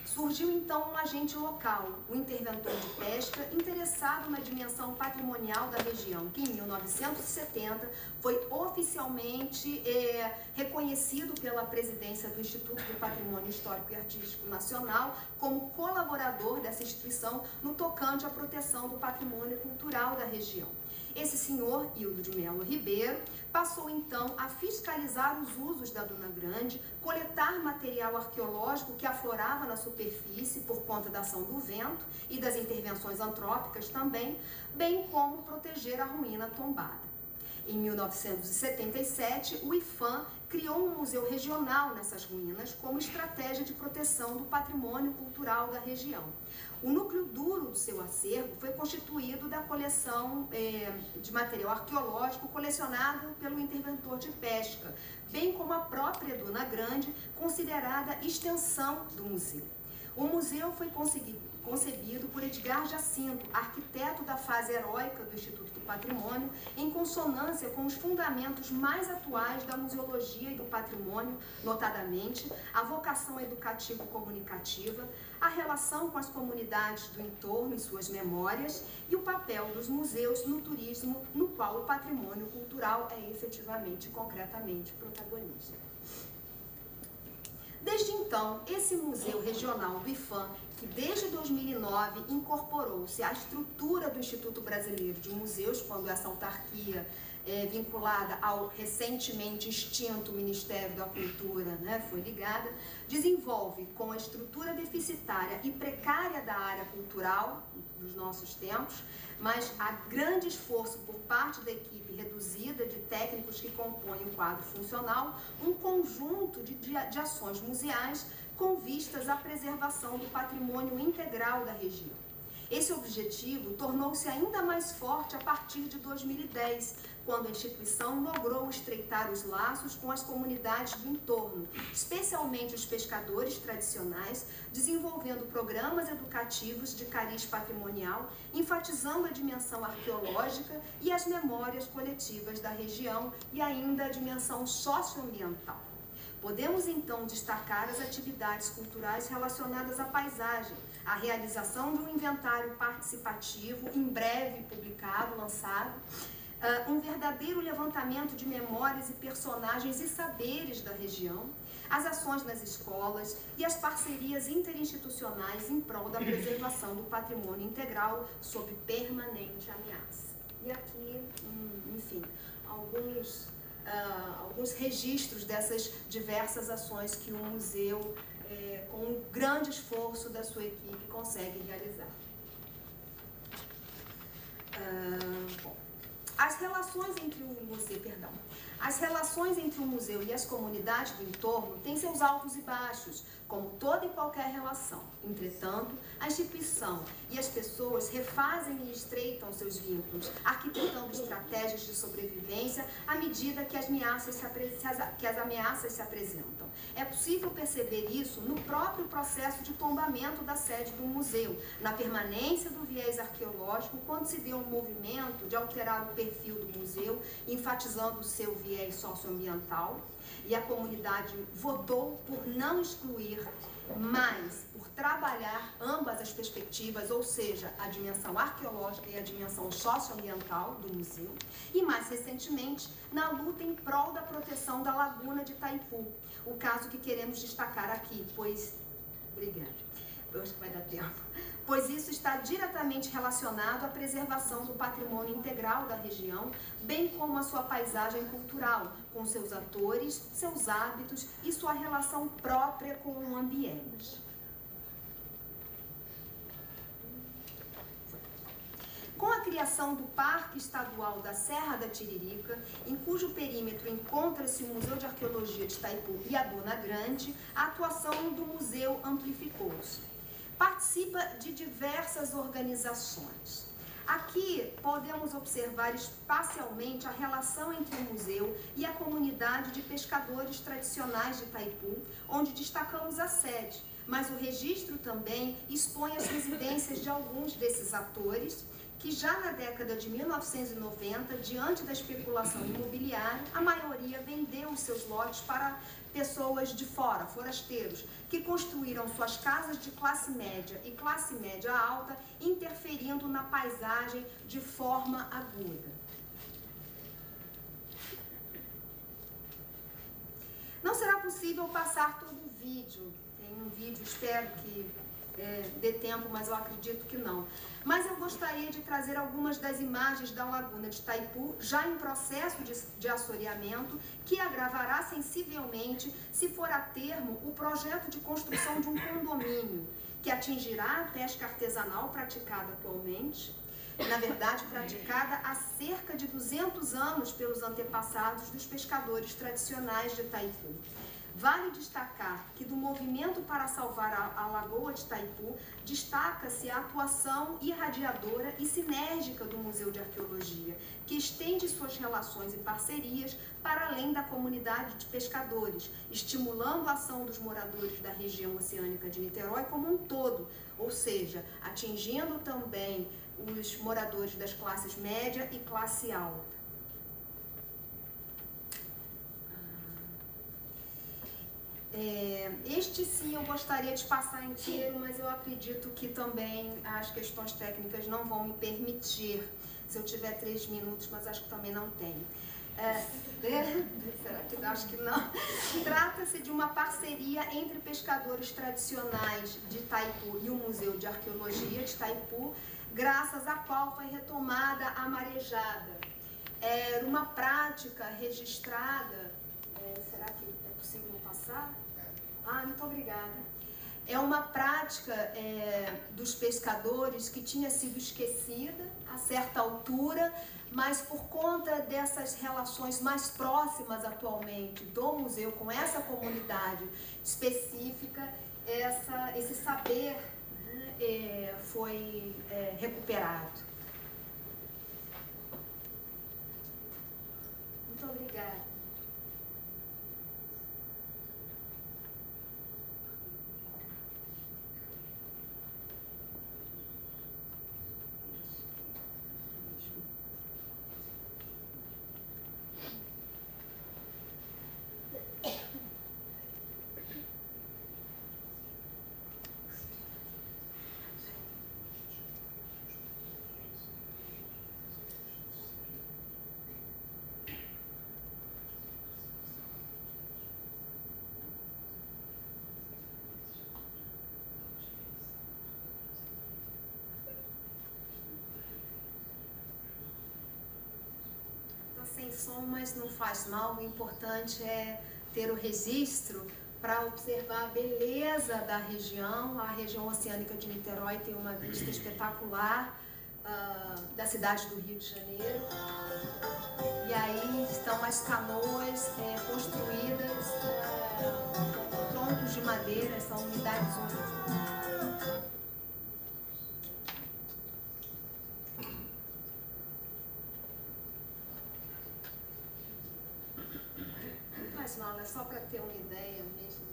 Surgiu, então, um agente local, o interventor de pesca, interessado na dimensão patrimonial da região, que em 1970 foi oficialmente reconhecido pela presidência do Instituto do Patrimônio Histórico e Artístico Nacional como colaborador dessa instituição no tocante à proteção do patrimônio cultural da região. Esse senhor, Hildo de Melo Ribeiro, passou então a fiscalizar os usos da Duna Grande, coletar material arqueológico que aflorava na superfície por conta da ação do vento e das intervenções antrópicas também, bem como proteger a ruína tombada. Em 1977, o IPHAN criou um museu regional nessas ruínas como estratégia de proteção do patrimônio cultural da região. O núcleo duro do seu acervo foi constituído da coleção de material arqueológico colecionado pelo interventor de pesca, bem como a própria Duna Grande, considerada extensão do museu. O museu foi concebido por Edgar Jacinto, arquiteto da fase heróica do Instituto do Patrimônio, em consonância com os fundamentos mais atuais da museologia e do patrimônio, notadamente a vocação educativo-comunicativa, a relação com as comunidades do entorno e suas memórias e o papel dos museus no turismo, no qual o patrimônio cultural é efetivamente, concretamente, protagonista. Desde então, esse museu regional do IPHAN, que desde 2009 incorporou-se à estrutura do Instituto Brasileiro de Museus, quando essa autarquia vinculada ao recentemente extinto Ministério da Cultura, foi ligada, desenvolve com a estrutura deficitária e precária da área cultural dos nossos tempos, mas há grande esforço por parte da equipe reduzida de técnicos que compõem o quadro funcional, um conjunto de ações museais com vistas à preservação do patrimônio integral da região. Esse objetivo tornou-se ainda mais forte a partir de 2010, quando a instituição logrou estreitar os laços com as comunidades do entorno, especialmente os pescadores tradicionais, desenvolvendo programas educativos de cariz patrimonial, enfatizando a dimensão arqueológica e as memórias coletivas da região e ainda a dimensão socioambiental. Podemos então destacar as atividades culturais relacionadas à paisagem, a realização de um inventário participativo, em breve publicado, lançado, um verdadeiro levantamento de memórias e personagens e saberes da região, as ações nas escolas e as parcerias interinstitucionais em prol da preservação do patrimônio integral sob permanente ameaça. E aqui, enfim, alguns registros dessas diversas ações que o museu, com um grande esforço da sua equipe, consegue realizar. As relações entre o museu e as comunidades do entorno têm seus altos e baixos, como toda e qualquer relação. Entretanto, a instituição e as pessoas refazem e estreitam seus vínculos, arquitetando estratégias de sobrevivência à medida que as ameaças se apresentam. É possível perceber isso no próprio processo de tombamento da sede do museu, na permanência do viés arqueológico, quando se vê um movimento de alterar o perfil do museu, enfatizando o seu viés socioambiental, e a comunidade votou por não excluir, mas por trabalhar ambas as perspectivas, ou seja, a dimensão arqueológica e a dimensão socioambiental do museu, e mais recentemente, na luta em prol da proteção da Laguna de Itaipu, o caso que queremos destacar aqui, pois... Obrigada. Eu acho que vai dar tempo. Pois isso está diretamente relacionado à preservação do patrimônio integral da região, bem como a sua paisagem cultural, com seus atores, seus hábitos e sua relação própria com o ambiente. Com a criação do Parque Estadual da Serra da Tiririca, em cujo perímetro encontra-se o Museu de Arqueologia de Itaipu e a Bona Grande, a atuação do museu amplificou-se. Participa de diversas organizações. Aqui podemos observar espacialmente a relação entre o museu e a comunidade de pescadores tradicionais de Itaipu, onde destacamos a sede, mas o registro também expõe as residências de alguns desses atores, que já na década de 1990, diante da especulação imobiliária, a maioria vendeu os seus lotes para pessoas de fora, forasteiros, que construíram suas casas de classe média e classe média alta, interferindo na paisagem de forma aguda. Não será possível passar todo o vídeo. Tem um vídeo, espero que dê tempo, mas eu acredito que não. Mas eu gostaria de trazer algumas das imagens da Laguna de Itaipu, já em processo de assoreamento, que agravará sensivelmente, se for a termo, o projeto de construção de um condomínio, que atingirá a pesca artesanal praticada atualmente, na verdade praticada há cerca de 200 anos pelos antepassados dos pescadores tradicionais de Itaipu. Vale destacar que do movimento para salvar a Lagoa de Itaipu, destaca-se a atuação irradiadora e sinérgica do Museu de Arqueologia, que estende suas relações e parcerias para além da comunidade de pescadores, estimulando a ação dos moradores da região oceânica de Niterói como um todo, ou seja, atingindo também os moradores das classes média e classe alta. Este sim eu gostaria de passar inteiro, mas eu acredito que também as questões técnicas não vão me permitir, se eu tiver 3 minutos, mas acho que também não tenho. Será que acho que não? Trata-se de uma parceria entre pescadores tradicionais de Itaipu e o Museu de Arqueologia de Itaipu, graças à qual foi retomada a marejada. Era uma prática registrada. Será que é possível passar? Muito obrigada. É uma prática dos pescadores que tinha sido esquecida a certa altura, mas por conta dessas relações mais próximas atualmente do museu com essa comunidade específica, esse saber foi recuperado. Muito obrigada. Sem som, mas não faz mal, o importante é ter o registro para observar a beleza da região. A região oceânica de Niterói tem uma vista espetacular da cidade do Rio de Janeiro. E aí estão as canoas construídas com troncos de madeira, são unidades únicas. Não, é só para ter uma ideia mesmo.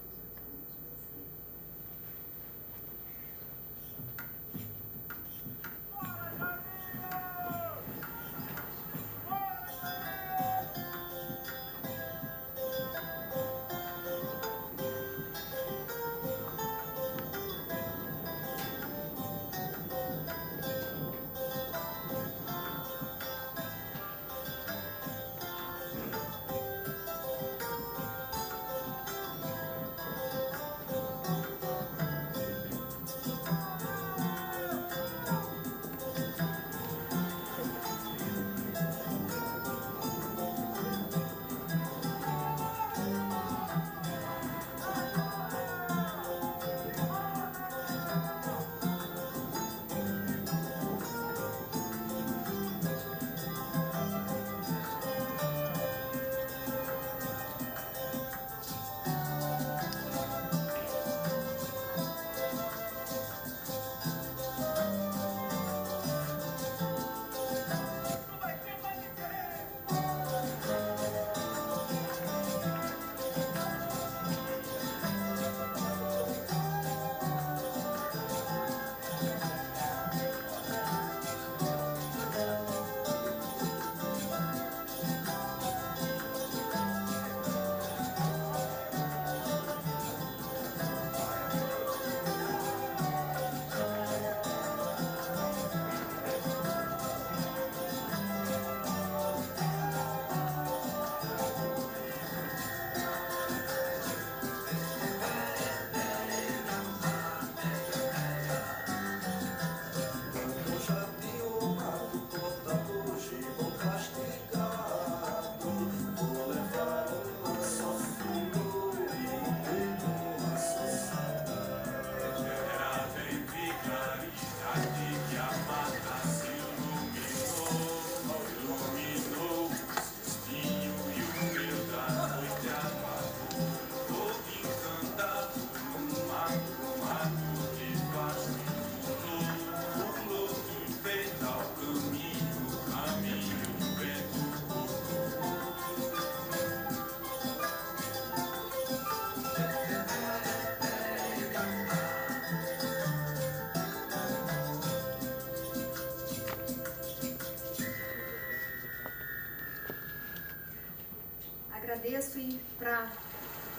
para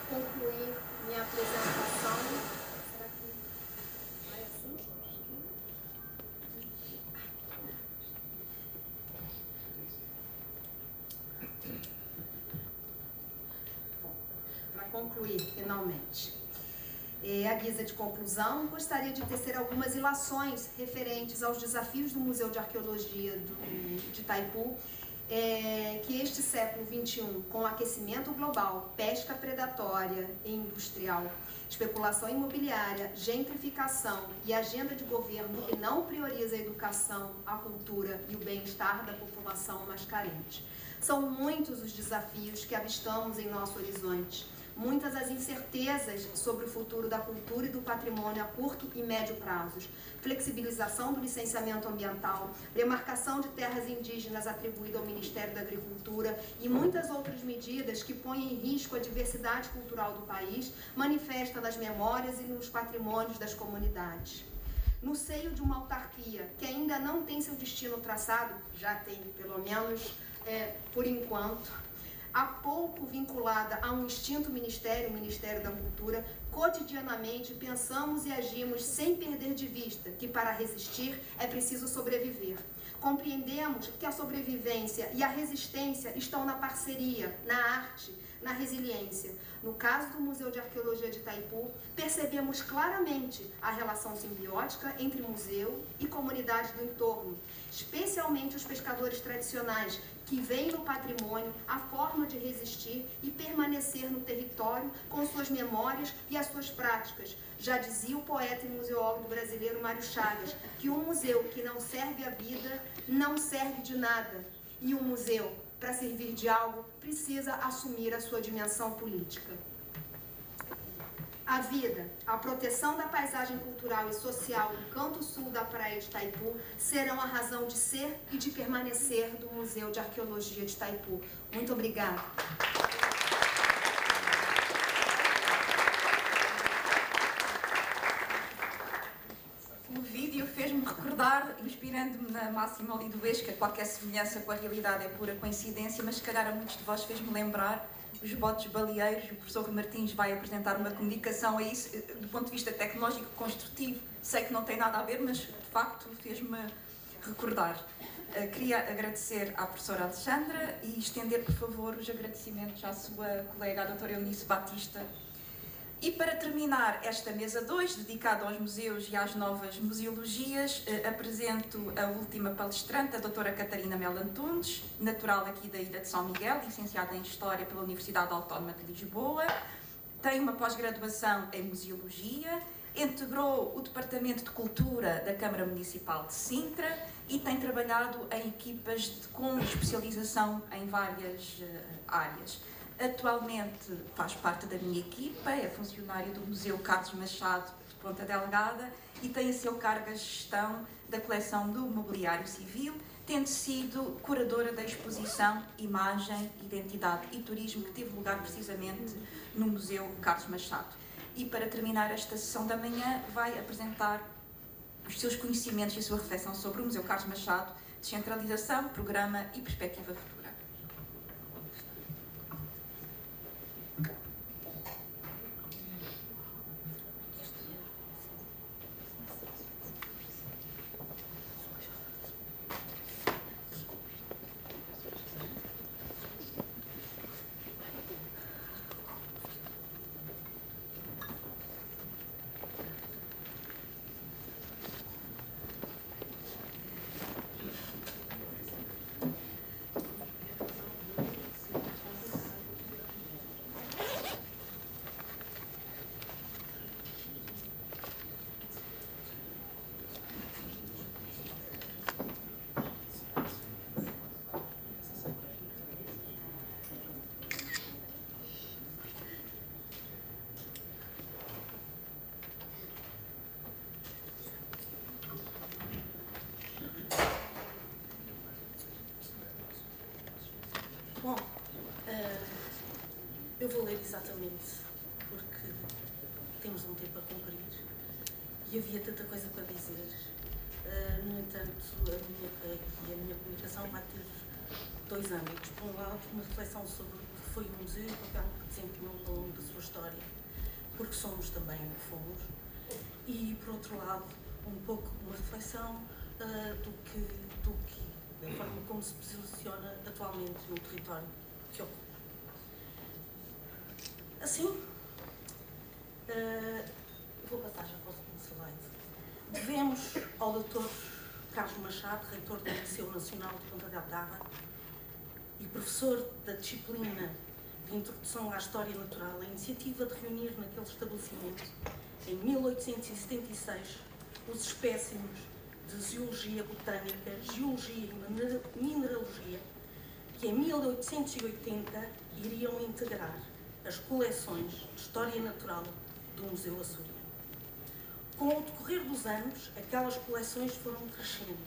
concluir minha apresentação, será que vai assim? Para concluir, finalmente. À guisa de conclusão, gostaria de tecer algumas ilações referentes aos desafios do Museu de Arqueologia de Itaipu, que este século XXI, com aquecimento global, pesca predatória e industrial, especulação imobiliária, gentrificação e agenda de governo que não prioriza a educação, a cultura e o bem-estar da população mais carente. São muitos os desafios que avistamos em nosso horizonte. Muitas as incertezas sobre o futuro da cultura e do patrimônio a curto e médio prazos, flexibilização do licenciamento ambiental, demarcação de terras indígenas atribuída ao Ministério da Agricultura e muitas outras medidas que põem em risco a diversidade cultural do país, manifesta nas memórias e nos patrimônios das comunidades. No seio de uma autarquia que ainda não tem seu destino traçado, já tem pelo menos por enquanto, há pouco vinculada a um extinto ministério, o Ministério da Cultura, cotidianamente pensamos e agimos sem perder de vista que para resistir é preciso sobreviver. Compreendemos que a sobrevivência e a resistência estão na parceria, na arte, na resiliência. No caso do Museu de Arqueologia de Itaipu, percebemos claramente a relação simbiótica entre museu e comunidade do entorno, especialmente os pescadores tradicionais, que veem no patrimônio a forma de resistir e permanecer no território com suas memórias e as suas práticas. Já dizia o poeta e museólogo brasileiro Mário Chagas, que um museu que não serve à vida não serve de nada. E um museu, para servir de algo, precisa assumir a sua dimensão política. A vida, a proteção da paisagem cultural e social do canto sul da praia de Itaipu serão a razão de ser e de permanecer do Museu de Arqueologia de Itaipu. Muito obrigada. O vídeo fez-me recordar, inspirando-me na máxima ali do Eixo, que qualquer semelhança com a realidade é pura coincidência, mas se calhar a muitos de vós fez-me lembrar os botes baleeiros. O professor Rui Martins vai apresentar uma comunicação a isso, do ponto de vista tecnológico construtivo. Sei que não tem nada a ver, mas de facto fez-me recordar. Queria agradecer à professora Alexandra e estender, por favor, os agradecimentos à sua colega, a doutora Eunice Batista. E para terminar esta mesa 2, dedicada aos museus e às novas museologias, apresento a última palestrante, a doutora Catarina Melo Antunes, natural aqui da Ilha de São Miguel, licenciada em História pela Universidade Autónoma de Lisboa, tem uma pós-graduação em museologia, integrou o Departamento de Cultura da Câmara Municipal de Sintra e tem trabalhado em equipas com especialização em várias áreas. Atualmente faz parte da minha equipa, é funcionário do Museu Carlos Machado de Ponta Delgada e tem a seu cargo a gestão da coleção do mobiliário civil, tendo sido curadora da exposição Imagem, Identidade e Turismo, que teve lugar precisamente no Museu Carlos Machado. E para terminar esta sessão da manhã, vai apresentar os seus conhecimentos e a sua reflexão sobre o Museu Carlos Machado, descentralização, programa e perspectiva futura. Bom, eu vou ler exatamente porque temos um tempo a cumprir e havia tanta coisa para dizer. No entanto, a minha comunicação vai ter dois âmbitos. Por um lado, uma reflexão sobre o que foi o museu e o papel que desempenhou ao longo da sua história, porque somos também o que fomos, e, por outro lado, um pouco uma reflexão da forma como se posiciona atualmente no território que ocupa. Assim, vou passar já para o segundo slide. Devemos ao Dr. Carlos Machado, reitor do Liceu Nacional de Ponta Delgada e professor da disciplina de Introdução à História Natural, a iniciativa de reunir naquele estabelecimento, em 1876, os espécimes de zoologia botânica, geologia e mineralogia, que em 1880 iriam integrar as coleções de História Natural do Museu Açoriano. Com o decorrer dos anos, aquelas coleções foram crescendo,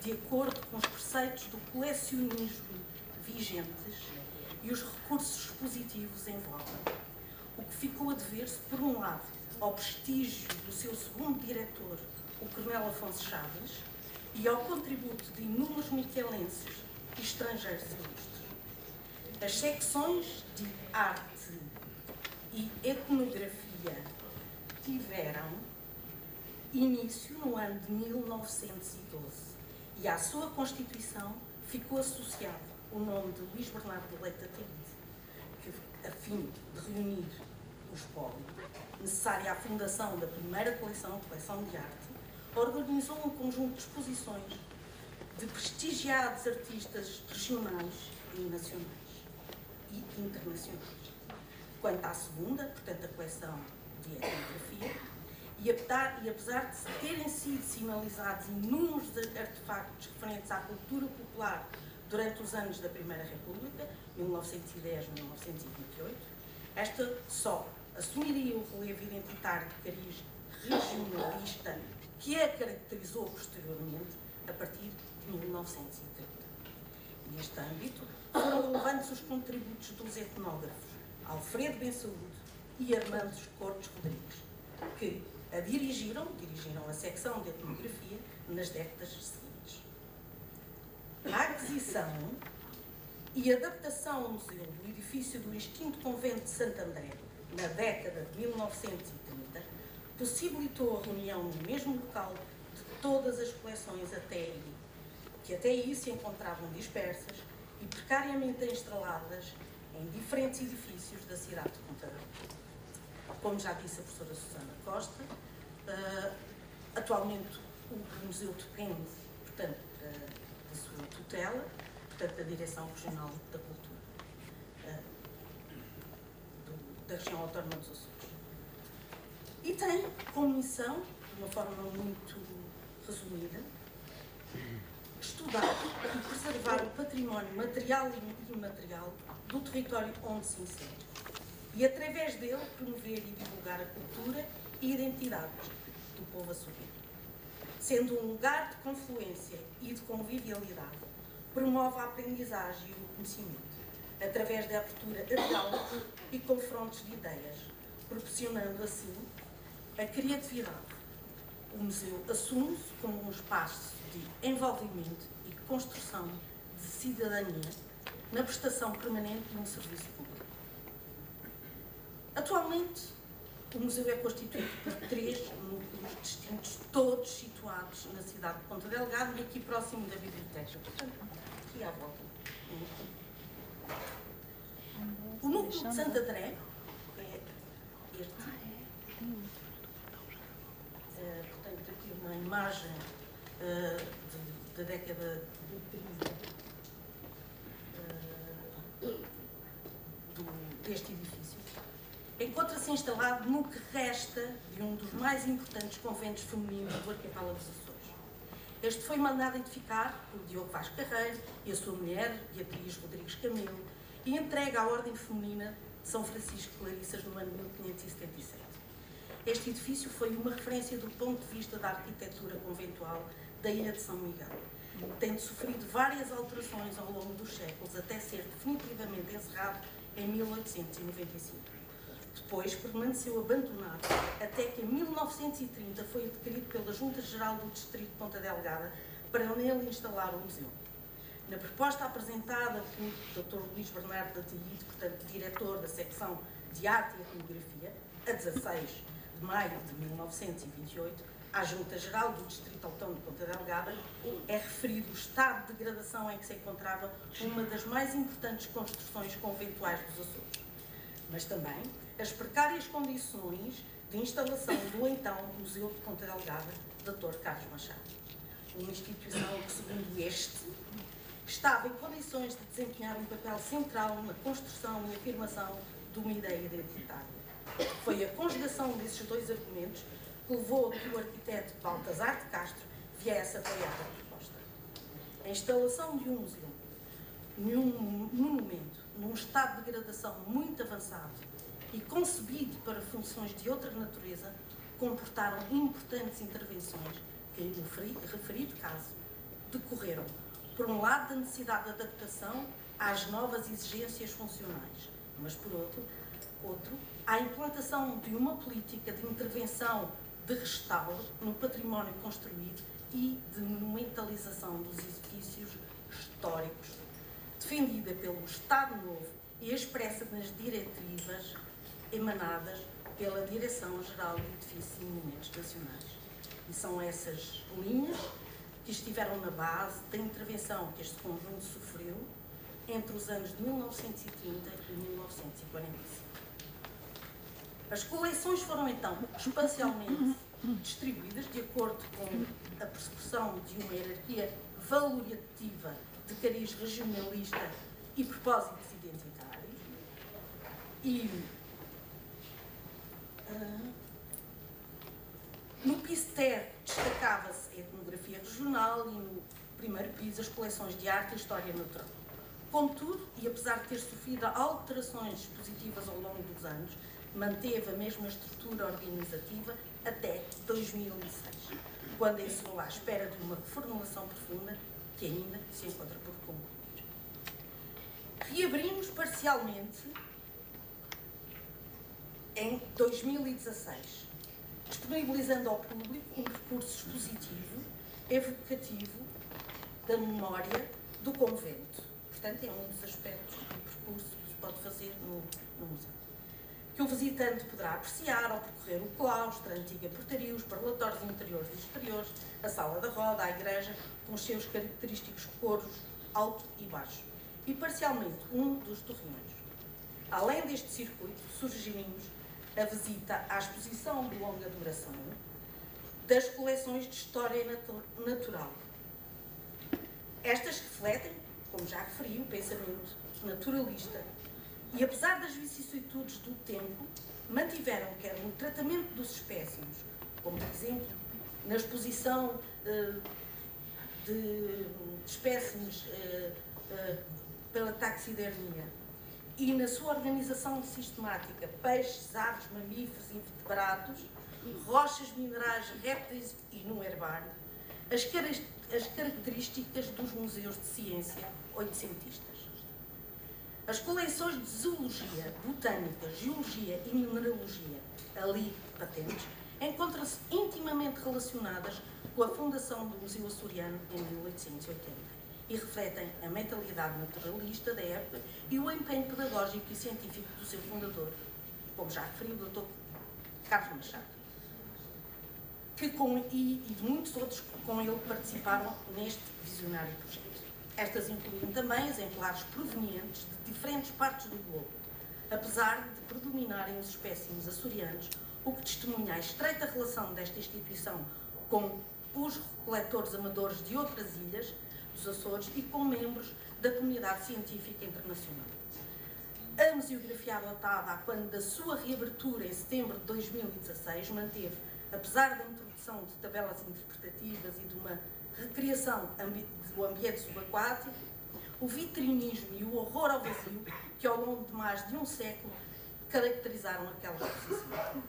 de acordo com os preceitos do colecionismo vigentes e os recursos expositivos em voga, o que ficou a dever-se, por um lado, ao prestígio do seu segundo diretor, o Coronel Afonso Chaves, e ao contributo de inúmeros miquelenses e estrangeiros ilustres. As secções de arte e etnografia tiveram início no ano de 1912 e à sua constituição ficou associado o nome de Luís Bernardo de Leite Ataíde, que, a fim de reunir o espólio necessário à fundação da primeira coleção, a coleção de arte, organizou um conjunto de exposições de prestigiados artistas regionais e nacionais e internacionais. Quanto à segunda, portanto, a coleção de etnografia, e apesar de terem sido sinalizados inúmeros artefactos referentes à cultura popular durante os anos da Primeira República, 1910-1928, esta só assumiria o relevo identitário de cariz regionalista que a caracterizou posteriormente a partir de 1930. Neste âmbito, foram relevantes os contributos dos etnógrafos Alfredo Bensaúde e Armando Cortes Rodrigues, que dirigiram a secção de etnografia nas décadas seguintes. A aquisição e adaptação ao museu do edifício do extinto convento de Santo André, na década de 1930, possibilitou a reunião no mesmo local de todas as coleções que até aí se encontravam dispersas e precariamente instaladas em diferentes edifícios da cidade de Ponta Delgada. Como já disse a professora Susana Costa, atualmente o museu depende, portanto, da sua tutela, portanto, da Direção Regional da Cultura da região autónoma dos Açores. E tem como missão, de uma forma muito resumida, estudar e preservar o património material e imaterial do território onde se insere e, através dele, promover e divulgar a cultura e identidades do povo açoriano. Sendo um lugar de confluência e de convivialidade, promove a aprendizagem e o conhecimento, através da abertura a diálogo e confrontos de ideias, proporcionando assim a criatividade. O museu assume-se como um espaço de envolvimento e construção de cidadania na prestação permanente de um serviço público. Atualmente, o museu é constituído por 3 núcleos distintos, todos situados na cidade de Ponta Delgada e aqui próximo da biblioteca. Portanto, aqui à volta. O núcleo de Santo André é este. Portanto, aqui uma imagem da década de 30 deste edifício. Encontra-se instalado no que resta de um dos mais importantes conventos femininos do arquipélago dos Açores. Este foi mandado edificar por Diogo Vaz Carreiro e a sua mulher, Beatriz Rodrigues Camilo, e entregue à Ordem Feminina de São Francisco de Clarissas no ano 1577. Este edifício foi uma referência do ponto de vista da arquitetura conventual da Ilha de São Miguel, tendo sofrido várias alterações ao longo dos séculos até ser definitivamente encerrado em 1895. Depois permaneceu abandonado até que em 1930 foi adquirido pela Junta Geral do Distrito de Ponta Delgada para nele instalar o museu. Na proposta apresentada pelo Dr. Luís Bernardo da Tillide, portanto, diretor da secção de Arte e Etnografia, a 16 de maio de 1928, à Junta Geral do Distrito Autónomo de Ponta Delgada, é referido o estado de degradação em que se encontrava uma das mais importantes construções conventuais dos Açores, mas também as precárias condições de instalação do então Museu de Ponta Delgada, Dr. Carlos Machado. Uma instituição que, segundo este, estava em condições de desempenhar um papel central na construção e afirmação de uma ideia identitária. Foi a conjugação desses dois argumentos que levou a que o arquiteto Baltasar de Castro viesse a apoiar a proposta. A instalação de um museu, num monumento, num estado de degradação muito avançado e concebido para funções de outra natureza, comportaram importantes intervenções que, no referido caso, decorreram, por um lado, da necessidade de adaptação às novas exigências funcionais, mas, por outro, à implantação de uma política de intervenção de restauro no património construído e de monumentalização dos edifícios históricos, defendida pelo Estado Novo e expressa nas diretivas emanadas pela Direção-Geral de Edifícios e Monumentos Nacionais. E são essas linhas que estiveram na base da intervenção que este conjunto sofreu entre os anos de 1930 e 1945. As coleções foram, então, espacialmente distribuídas de acordo com a persecução de uma hierarquia valorativa de cariz regionalista e propósitos identitários. E no piso terra destacava-se a etnografia regional e no primeiro piso as coleções de arte e história natural. Contudo, e apesar de ter sofrido alterações positivas ao longo dos anos, manteve a mesma estrutura organizativa até 2006, quando encerrou à espera de uma reformulação profunda que ainda se encontra por concluir. Reabrimos parcialmente em 2016, disponibilizando ao público um percurso expositivo, evocativo da memória do convento. Portanto, é um dos aspectos do percurso que se pode fazer no museu. Que o visitante poderá apreciar ao percorrer o claustro, a antiga portaria, os parlatórios interiores e exteriores, a sala da roda, a igreja, com os seus característicos coros alto e baixo, e parcialmente um dos torreões. Além deste circuito, sugerimos a visita à exposição de longa duração das coleções de história natural. Estas refletem, como já referi, o pensamento naturalista e, apesar das vicissitudes do tempo, mantiveram, quer no tratamento dos espécimes, como, por exemplo, na exposição de espécimes pela taxidermia, e na sua organização sistemática, peixes, aves, mamíferos, invertebrados, rochas, minerais, répteis e no herbário, as características dos museus de ciência oitocentistas. As coleções de zoologia, botânica, geologia e mineralogia, ali patentes, encontram-se intimamente relacionadas com a fundação do Museu Açoriano em 1880 e refletem a mentalidade naturalista da época e o empenho pedagógico e científico do seu fundador, como já referiu o Dr. Carlos Machado, e de muitos outros que com ele participaram neste visionário projeto. Estas incluem também exemplares provenientes de diferentes partes do globo, apesar de predominarem os espécimes açorianos, o que testemunha a estreita relação desta instituição com os coletores amadores de outras ilhas dos Açores e com membros da comunidade científica internacional. A museografia adotada quando da sua reabertura em setembro de 2016 manteve, apesar da introdução de tabelas interpretativas e de uma recriação do ambiente subaquático, o vitrinismo e o horror ao vazio que ao longo de mais de um século caracterizaram aquela exposição.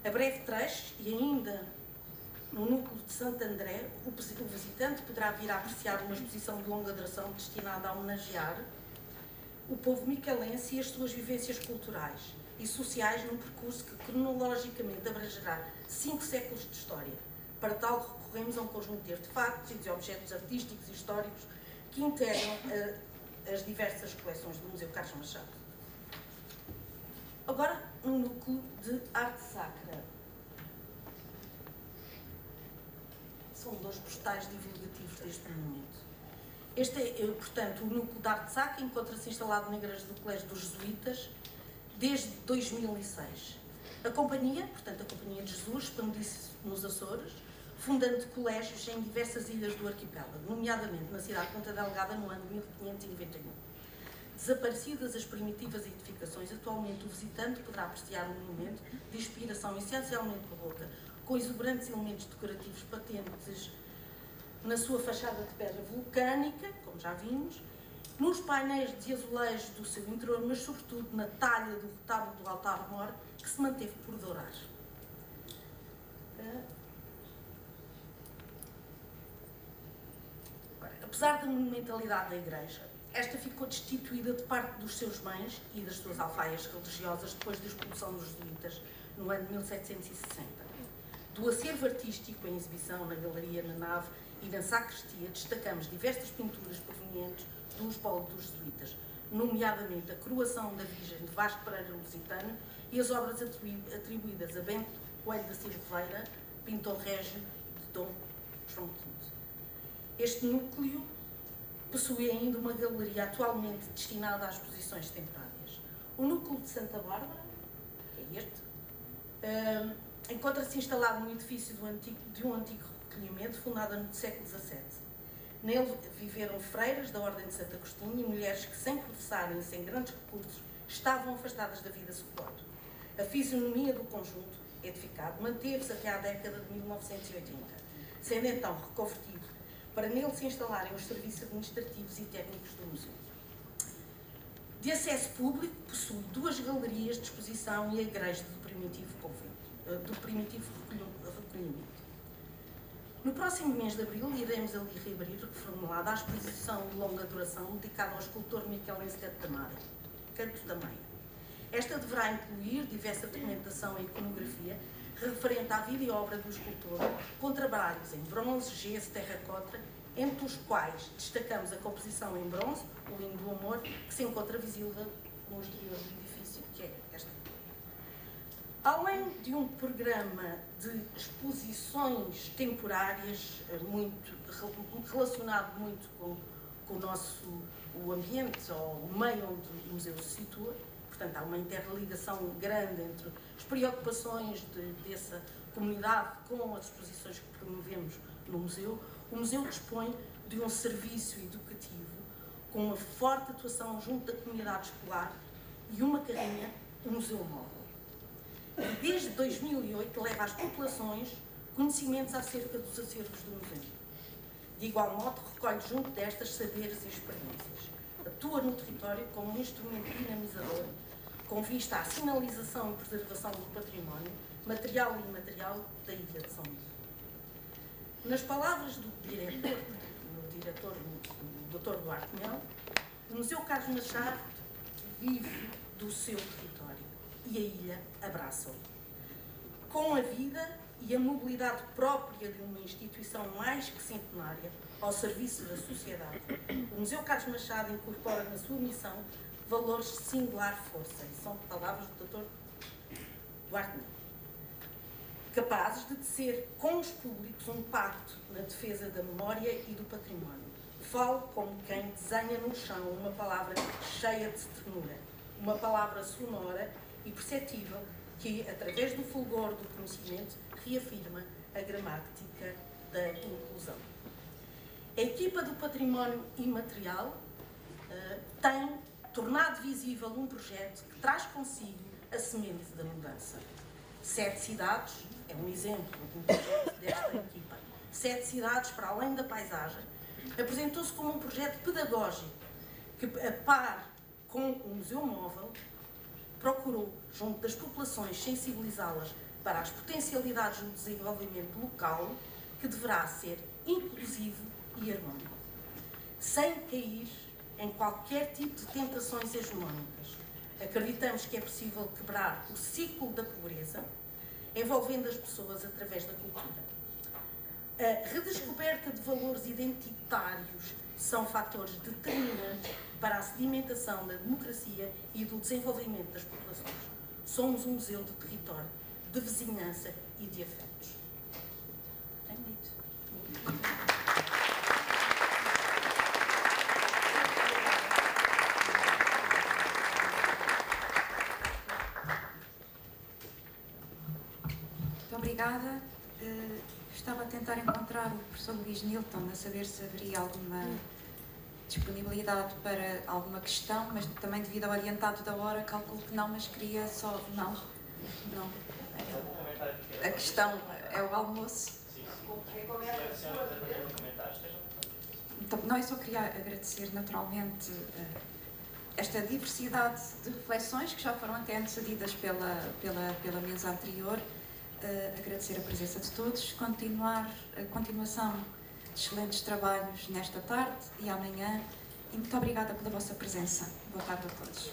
A breve trecho, e ainda no núcleo de Santo André, o visitante poderá vir a apreciar uma exposição de longa duração destinada a homenagear o povo micalense e as suas vivências culturais e sociais num percurso que cronologicamente abrangerá 5 séculos de história. Para tal, recorremos a um conjunto de artefactos e de objetos artísticos e históricos que integram as diversas coleções do Museu Carlos Machado. Agora, um núcleo de arte sacra. São 2 postais divulgativos deste monumento. Este é, portanto, o núcleo de arte sacra, encontra-se instalado na igreja do Colégio dos Jesuítas desde 2006. A companhia, portanto, a Companhia de Jesus, expandiu-se nos Açores, fundando colégios em diversas ilhas do arquipélago, nomeadamente na cidade de Ponta Delgada no ano de 1591. Desaparecidas as primitivas edificações, atualmente o visitante poderá apreciar um monumento de inspiração essencialmente barroca, com exuberantes elementos decorativos patentes na sua fachada de pedra vulcânica, como já vimos, nos painéis de azulejo do seu interior, mas sobretudo na talha do retábulo do altar-mor, que se manteve por dourar. Apesar da monumentalidade da igreja, esta ficou destituída de parte dos seus bens e das suas alfaias religiosas depois da expulsão dos jesuítas no ano de 1760. Do acervo artístico em exibição na galeria, na nave e na sacristia, destacamos diversas pinturas provenientes do espólio dos jesuítas, nomeadamente a Coroação da Virgem de Vasco Pereira Lusitano e as obras atribuídas a Bento Coelho da Silveira, pintor régio de Dom João V. Este núcleo possui ainda uma galeria atualmente destinada às exposições temporárias. O núcleo de Santa Bárbara, que é este, encontra-se instalado num edifício de um antigo recolhimento fundado no século XVII. Nele viveram freiras da Ordem de Santo Agostinho e mulheres que, sem professarem e sem grandes recursos, estavam afastadas da vida secular. A fisionomia do conjunto edificado manteve-se até à década de 1980, sendo então reconvertido para nele se instalarem os serviços administrativos e técnicos do museu. De acesso público, possui 2 galerias de exposição e a igreja do primitivo recolhimento. No próximo mês de abril, iremos ali reabrir, reformulada, a exposição de longa duração dedicada ao escultor michelense Canto da Meia. Esta deverá incluir diversa documentação e iconografia referente à vida e obra do escultor, com trabalhos em bronze, gesso, terracota, entre os quais destacamos a composição em bronze, o Hino do Amor, que se encontra visível no exterior do edifício, que é esta. Além de um programa de exposições temporárias relacionado muito com o ambiente ou o meio onde o museu se situa, portanto há uma interligação grande entre as preocupações dessa comunidade com as exposições que promovemos no museu. O museu dispõe de um serviço educativo com uma forte atuação junto da comunidade escolar e uma carrinha, o Museu Móvel. Desde 2008 leva às populações conhecimentos acerca dos acervos do museu. De igual modo, recolhe junto destas saberes e experiências. Atua no território como um instrumento dinamizador com vista à sinalização e preservação do património material e imaterial da Ilha de São Miguel. Nas palavras do diretor, o Dr. Duarte Mel, o Museu Carlos Machado vive do seu território e a ilha abraça-o. Com a vida e a mobilidade própria de uma instituição mais que centenária ao serviço da sociedade, o Museu Carlos Machado incorpora na sua missão valores de singular força, e são palavras do Dr. Duarte Mel, capazes de tecer com os públicos um pacto na defesa da memória e do património. Falo como quem desenha no chão uma palavra cheia de ternura, uma palavra sonora e perceptível que, através do fulgor do conhecimento, reafirma a gramática da inclusão. A equipa do património imaterial tem tornado visível um projeto que traz consigo a semente da mudança. 7 cidades, é um exemplo do projeto desta equipa. 7 cidades para além da paisagem, apresentou-se como um projeto pedagógico que, a par com o Museu Móvel, procurou, junto das populações, sensibilizá-las para as potencialidades do desenvolvimento local, que deverá ser inclusivo e harmónico, sem cair em qualquer tipo de tentações hegemónicas. Acreditamos que é possível quebrar o ciclo da pobreza, envolvendo as pessoas através da cultura. A redescoberta de valores identitários são fatores determinantes para a sedimentação da democracia e do desenvolvimento das populações. Somos um museu de território, de vizinhança e de afetos. Tenho dito. Muito obrigada. Estava a tentar encontrar o professor Luís Nilton, a saber se haveria alguma disponibilidade para alguma questão, mas também devido ao adiantado da hora, calculo que não, mas queria só... Não. A questão é o almoço. Então, não, eu só queria agradecer naturalmente esta diversidade de reflexões que já foram até antecedidas pela mesa anterior. Agradecer a presença de todos, a continuação de excelentes trabalhos nesta tarde e amanhã, e muito obrigada pela vossa presença. Boa tarde a todos.